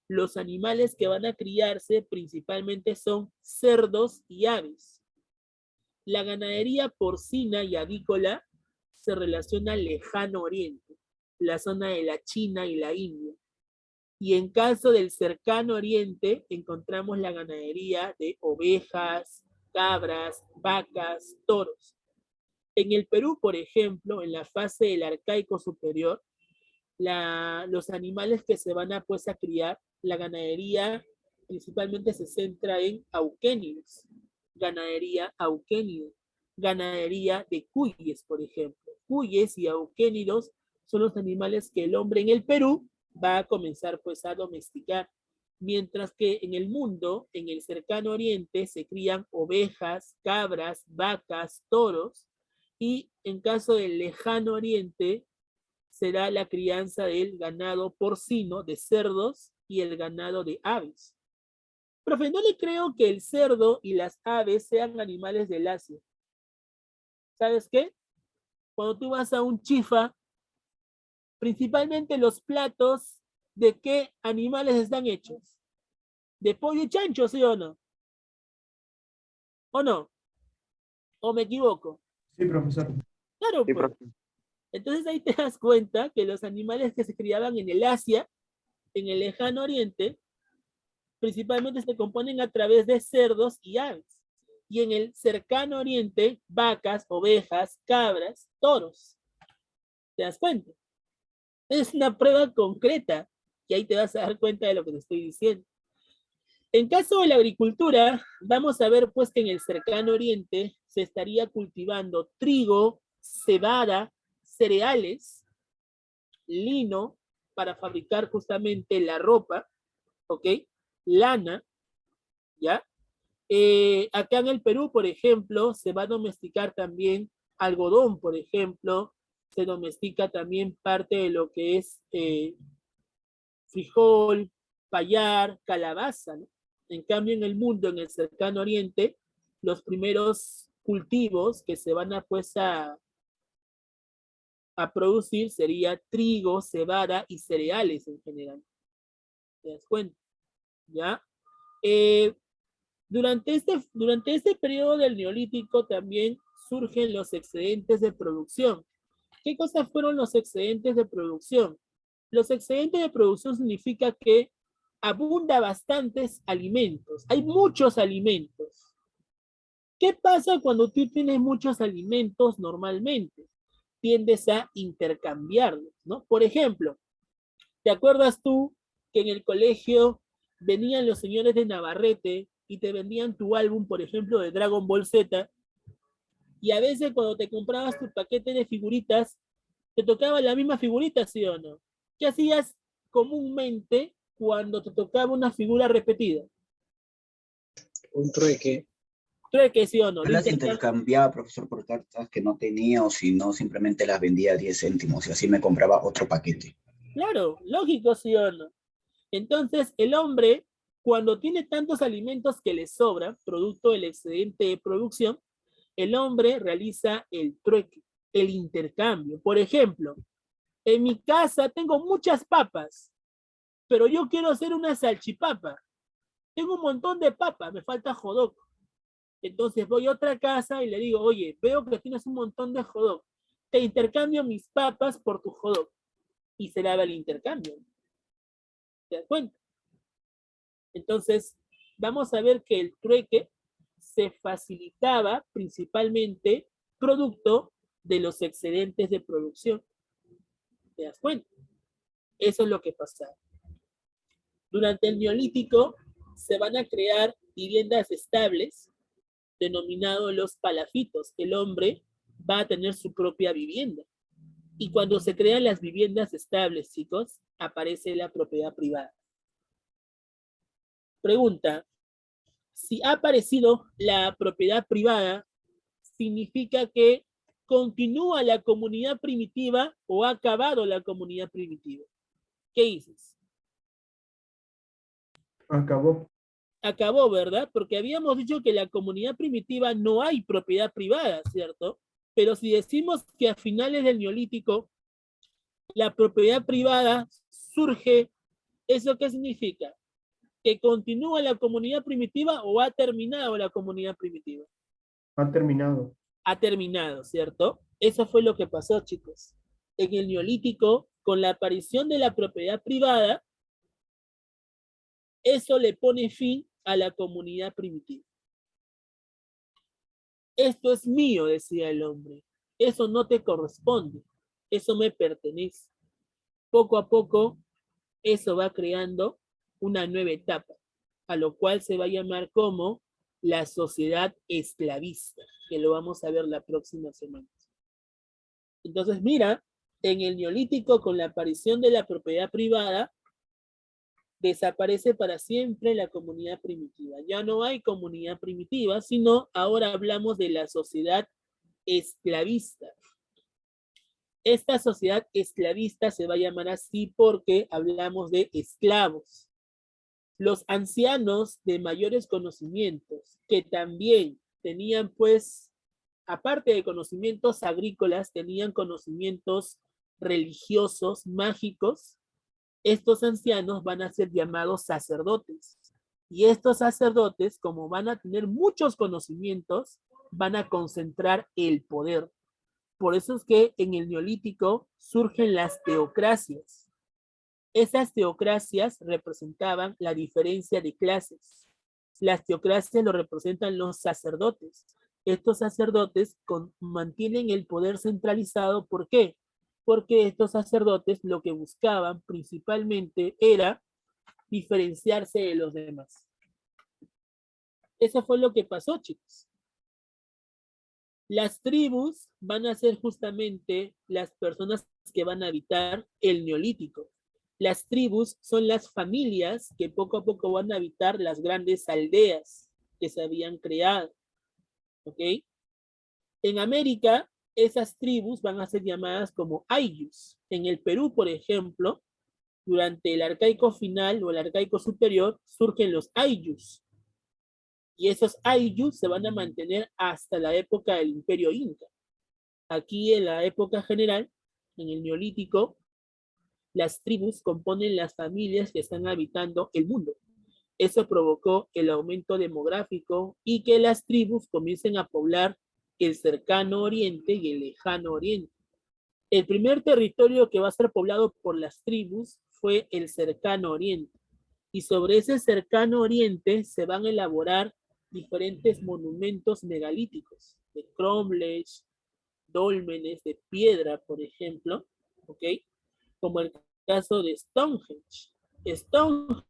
los animales que van a criarse principalmente son cerdos y aves. La ganadería porcina y avícola se relaciona al lejano oriente, la zona de la China y la India. Y en caso del cercano oriente, encontramos la ganadería de ovejas, cabras, vacas, toros. En el Perú, por ejemplo, en la fase del Arcaico superior, los animales que se van a, pues, a criar, la ganadería principalmente se centra en auquénidos, ganadería auquénida, ganadería de cuyes, por ejemplo. Cuyes y auquénidos son los animales que el hombre en el Perú va a comenzar pues a domesticar, mientras que en el mundo, en el cercano oriente, se crían ovejas, cabras, vacas, toros, y en caso del lejano oriente, será la crianza del ganado porcino, de cerdos, y el ganado de aves. Profe, no le creo que el cerdo y las aves sean animales del Asia. ¿Sabes qué? Cuando tú vas a un chifa, principalmente los platos, ¿de qué animales están hechos? ¿De pollo y chancho, sí o no? ¿O no? ¿O me equivoco? Sí, profesor. Claro, Sí, pues. profe. Entonces ahí te das cuenta que los animales que se criaban en el Asia, en el lejano oriente, principalmente se componen a través de cerdos y aves. Y en el cercano oriente, vacas, ovejas, cabras, toros. ¿Te das cuenta? Es una prueba concreta y ahí te vas a dar cuenta de lo que te estoy diciendo. En caso de la agricultura, vamos a ver pues que en el cercano oriente se estaría cultivando trigo, cebada, cereales, lino para fabricar justamente la ropa, ¿ok? Lana, ¿ya? Acá en el Perú, por ejemplo, se va a domesticar también algodón, por ejemplo, se domestica también parte de lo que es frijol, payar, calabaza, ¿no? En cambio, en el mundo, en el cercano oriente, los primeros cultivos que se van a, pues, a producir sería trigo, cebada y cereales en general. ¿Te das cuenta? ¿Ya? Durante este periodo del Neolítico también surgen los excedentes de producción. ¿Qué cosas fueron los excedentes de producción? Los excedentes de producción significa que abunda bastantes alimentos. Hay muchos alimentos. ¿Qué pasa cuando tú tienes muchos alimentos normalmente? Tiendes a intercambiarlos, ¿no? Por ejemplo, ¿te acuerdas tú que en el colegio venían los señores de Navarrete y te vendían tu álbum, por ejemplo, de Dragon Ball Z? Y a veces cuando te comprabas tu paquete de figuritas, te tocaba la misma figurita, ¿sí o no? ¿Qué hacías comúnmente cuando te tocaba una figura repetida? Un trueque. Trueque, ¿sí o no? Yo las intercambiaba, profesor, por cartas que no tenía o si no, simplemente las vendía a 10 céntimos y así me compraba otro paquete. Claro, lógico, ¿sí o no? Entonces, el hombre, cuando tiene tantos alimentos que le sobran, producto del excedente de producción, El hombre realiza el trueque, el intercambio. Por ejemplo, en mi casa tengo muchas papas, pero yo quiero hacer una salchipapa. Tengo un montón de papas, me falta jodok. Entonces voy a otra casa y le digo, oye, veo que tienes un montón de jodok. Te intercambio mis papas por tu jodok. Y se daba el intercambio. ¿Te das cuenta? Entonces, vamos a ver que el trueque se facilitaba principalmente producto de los excedentes de producción. ¿Te das cuenta? Eso es lo que pasaba. Durante el Neolítico se van a crear viviendas estables, denominados los palafitos. El hombre va a tener su propia vivienda. Y cuando se crean las viviendas estables, chicos, aparece la propiedad privada. Pregunta, si ha aparecido la propiedad privada, ¿significa que continúa la comunidad primitiva o ha acabado la comunidad primitiva? ¿Qué dices? Acabó. Acabó, ¿verdad? Porque habíamos dicho que la comunidad primitiva no hay propiedad privada, ¿cierto? Pero si decimos que a finales del Neolítico la propiedad privada surge, ¿eso qué significa? ¿Que continúa la comunidad primitiva o ha terminado la comunidad primitiva? Ha terminado. Ha terminado, ¿cierto? Eso fue lo que pasó, chicos. En el Neolítico, con la aparición de la propiedad privada, eso le pone fin a la comunidad primitiva. Esto es mío, decía el hombre. Eso no te corresponde. Eso me pertenece. Poco a poco, eso va creando una nueva etapa, a lo cual se va a llamar como la sociedad esclavista, que lo vamos a ver la próxima semana. Entonces, mira, en el Neolítico, con la aparición de la propiedad privada, desaparece para siempre la comunidad primitiva. Ya no hay comunidad primitiva, sino ahora hablamos de la sociedad esclavista. Esta sociedad esclavista se va a llamar así porque hablamos de esclavos. Los ancianos de mayores conocimientos, que también tenían, pues, aparte de conocimientos agrícolas, tenían conocimientos religiosos, mágicos. Estos ancianos van a ser llamados sacerdotes. Y estos sacerdotes, como van a tener muchos conocimientos, van a concentrar el poder. Por eso es que en el Neolítico surgen las teocracias. Esas teocracias representaban la diferencia de clases. Las teocracias lo representan los sacerdotes. Estos sacerdotes mantienen el poder centralizado. ¿Por qué? Porque estos sacerdotes lo que buscaban principalmente era diferenciarse de los demás. Eso fue lo que pasó, chicos. Las tribus van a ser justamente las personas que van a habitar el Neolítico. Las tribus son las familias que poco a poco van a habitar las grandes aldeas que se habían creado. ¿Ok? En América, esas tribus van a ser llamadas como ayllus. En el Perú, por ejemplo, durante el arcaico final o el arcaico superior, surgen los ayllus. Y esos ayllus se van a mantener hasta la época del Imperio Inca. Aquí en la época general, en el Neolítico, las tribus componen las familias que están habitando el mundo. Eso provocó el aumento demográfico y que las tribus comiencen a poblar el cercano oriente y el lejano oriente. El primer territorio que va a ser poblado por las tribus fue el cercano oriente. Y sobre ese cercano oriente se van a elaborar diferentes monumentos megalíticos, de cromlech, dólmenes, de piedra, por ejemplo, ¿ok? Como el caso de Stonehenge. Stonehenge,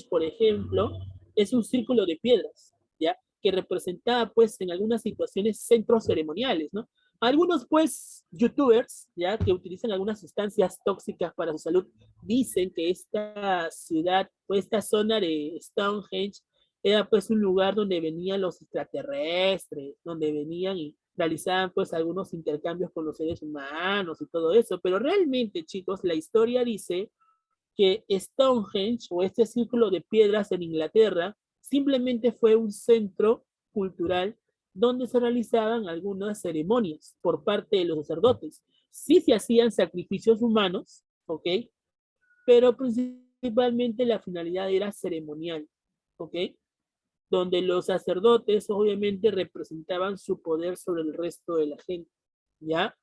por ejemplo, es un círculo de piedras, ¿ya? Que representaba, pues, en algunas situaciones centros ceremoniales, ¿no? Algunos, pues, youtubers, ¿ya? Que utilizan algunas sustancias tóxicas para su salud, dicen que esta ciudad, o esta zona de Stonehenge, era, pues, un lugar donde venían los extraterrestres, donde venían y realizaban, pues, algunos intercambios con los seres humanos y todo eso. Pero realmente, chicos, la historia dice que Stonehenge, o este círculo de piedras en Inglaterra, simplemente fue un centro cultural donde se realizaban algunas ceremonias por parte de los sacerdotes. Sí se hacían sacrificios humanos, ¿ok? Pero principalmente la finalidad era ceremonial, ¿ok? Donde los sacerdotes obviamente representaban su poder sobre el resto de la gente, ¿ya?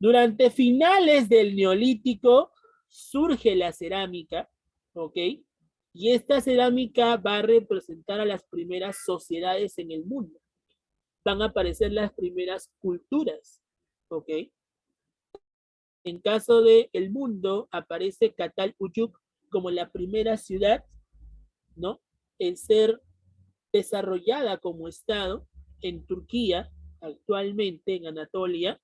Durante finales del Neolítico surge la cerámica, ¿ok? Y esta cerámica va a representar a las primeras sociedades en el mundo. Van a aparecer las primeras culturas, ¿ok? En caso de el mundo, aparece Çatalhöyük como la primera ciudad, ¿no? En ser desarrollada como Estado en Turquía, actualmente en Anatolia,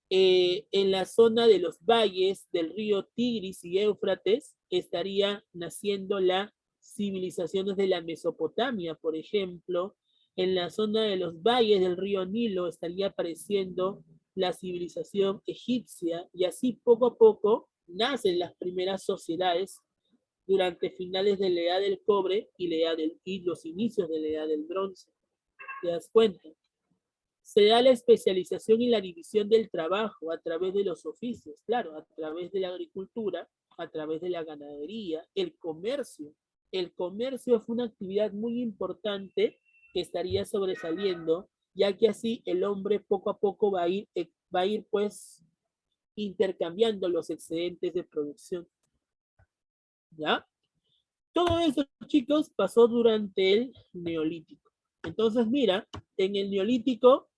en la zona de los valles del río Tigris y Éufrates, estaría naciendo la civilizaciones de la Mesopotamia, por ejemplo. En la zona de los valles del río Nilo estaría apareciendo la civilización egipcia, y así poco a poco nacen las primeras sociedades durante finales de la edad del cobre y los inicios de la edad del bronce. ¿Te das cuenta? Se da la especialización y la división del trabajo a través de los oficios, claro, a través de la agricultura, a través de la ganadería, el comercio. El comercio fue una actividad muy importante que estaría sobresaliendo, ya que así el hombre poco a poco va a ir pues intercambiando los excedentes de producción. ¿Ya? Todo eso, chicos, pasó durante el Neolítico. Entonces, mira, en el Neolítico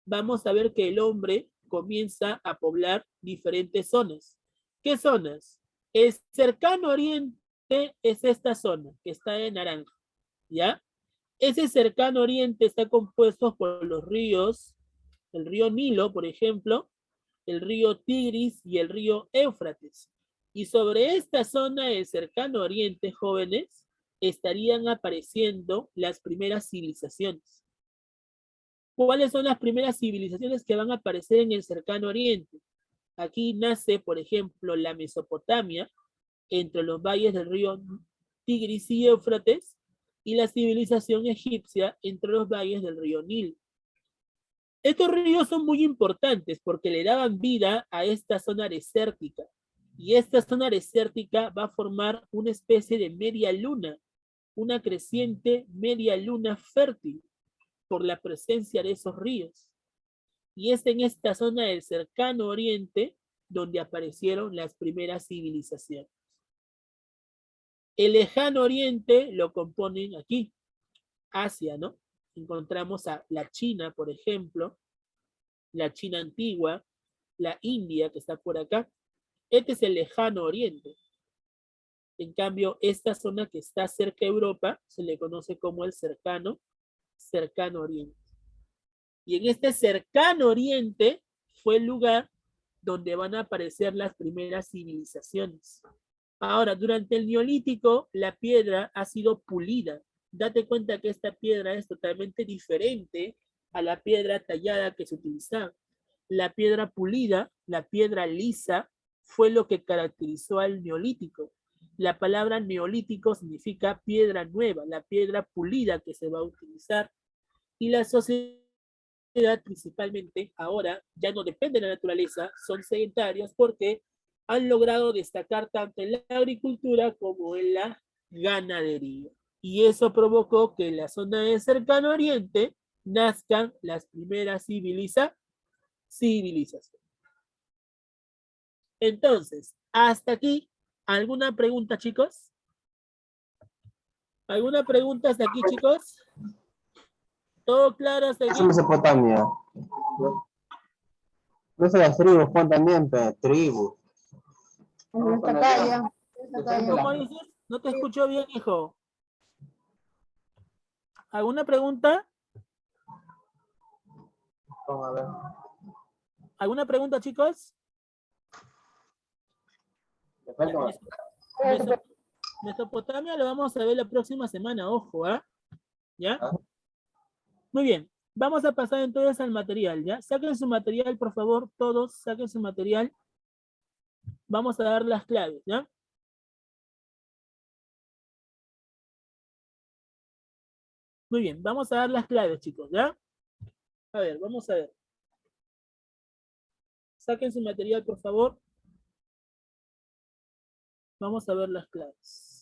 vamos a ver que el hombre comienza a poblar diferentes zonas. ¿Qué zonas? El cercano oriente es esta zona que está en naranja, ¿ya? Ese cercano oriente está compuesto por los ríos, el río Nilo, por ejemplo, el río Tigris y el río Éufrates. Y sobre esta zona del cercano oriente, jóvenes, estarían apareciendo las primeras civilizaciones. ¿Cuáles son las primeras civilizaciones que van a aparecer en el cercano oriente? Aquí nace, por ejemplo, la Mesopotamia, entre los valles del río Tigris y Éufrates, y la civilización egipcia entre los valles del río Nilo. Estos ríos son muy importantes porque le daban vida a esta zona desértica, y esta zona desértica va a formar una especie de media luna, una creciente media luna fértil por la presencia de esos ríos. Y es en esta zona del cercano oriente donde aparecieron las primeras civilizaciones. El lejano oriente lo componen aquí, Asia, ¿no? Encontramos a la China, por ejemplo, la China antigua, la India, que está por acá. Este es el lejano oriente. En cambio, esta zona que está cerca de Europa se le conoce como el cercano oriente. Y en este cercano oriente fue el lugar donde van a aparecer las primeras civilizaciones. Ahora, durante el Neolítico, la piedra ha sido pulida. Date cuenta que esta piedra es totalmente diferente a la piedra tallada que se utilizaba. La piedra pulida, la piedra lisa, fue lo que caracterizó al Neolítico. La palabra neolítico significa piedra nueva, la piedra pulida que se va a utilizar. Y la sociedad principalmente ahora ya no depende de la naturaleza, son sedentarios porque han logrado destacar tanto en la agricultura como en la ganadería. Y eso provocó que en la zona del cercano oriente nazcan las primeras civilizaciones. Entonces, hasta aquí, ¿alguna pregunta, chicos? ¿Alguna pregunta hasta aquí, chicos? ¿Todo claro hasta aquí? Es Mesopotamia. No se las tribus, Juan también, pero tribus. ¿Cómo dices? No te escucho bien, hijo. ¿Alguna pregunta? Vamos a ver. ¿Alguna pregunta, chicos? Mesopotamia lo vamos a ver la próxima semana, ojo, ¿ah? ¿Ya? Muy bien. Vamos a pasar entonces al material, ¿ya? Saquen su material, por favor, todos saquen su material. Vamos a dar las claves, ¿ya? Muy bien, vamos a dar las claves, chicos, ¿ya? A ver, vamos a ver. Saquen su material, por favor. Vamos a ver las claves.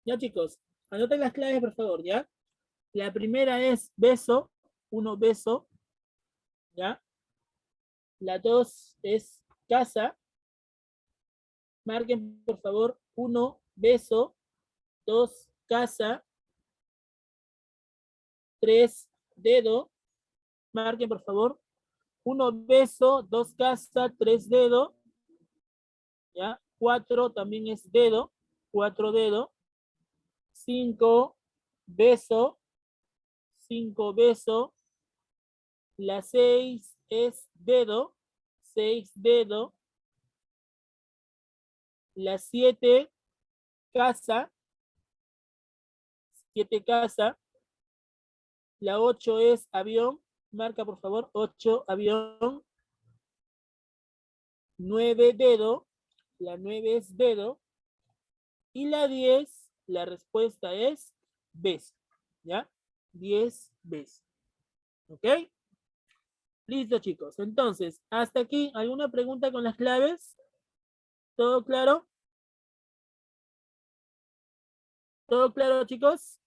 Ya, chicos, anoten las claves, por favor, ¿ya? La primera es beso, 1 beso, ¿ya? La 2 es casa. Marquen, por favor, 1 beso, 2 casa, 3 dedo. Marquen, por favor, 1 beso, 2 casa, 3 dedo. ¿Ya? 4 también es dedo, 4 dedo. 5 beso, 5 beso. La 6 es dedo, 6 dedo. La 7 casa, 7 casa. La 8 es avión, marca por favor, 8 avión. 9 dedo, la 9 es dedo. Y la 10, la respuesta es beso, ¿ya? 10 besos. ¿Ok? Listo, chicos. Entonces, hasta aquí, ¿alguna pregunta con las claves? ¿Todo claro? ¿Todo claro, chicos?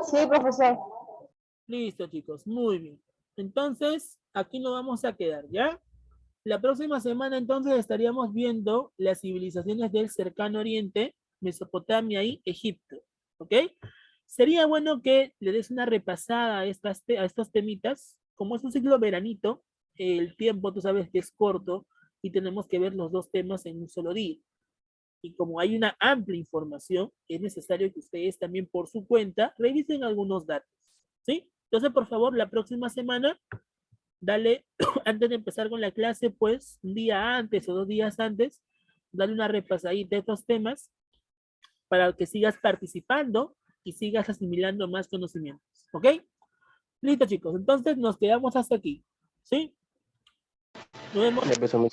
Sí, profesor. Listo, chicos. Muy bien. Entonces, aquí nos vamos a quedar, ¿ya? La próxima semana, entonces, estaríamos viendo las civilizaciones del cercano oriente, Mesopotamia y Egipto. ¿Ok? Sería bueno que le des una repasada a estos temitas. Como es un ciclo veranito, el tiempo, tú sabes que es corto y tenemos que ver los dos temas en un solo día. Y como hay una amplia información, es necesario que ustedes también por su cuenta revisen algunos datos. ¿Sí? Entonces, por favor, la próxima semana, dale, antes de empezar con la clase, pues, un día antes o 2 días antes, dale una repasadita de estos temas para que sigas participando y sigas asimilando más conocimientos. ¿Ok? Listo, chicos. Entonces, nos quedamos hasta aquí. ¿Sí? Nos vemos. Ya empezó mi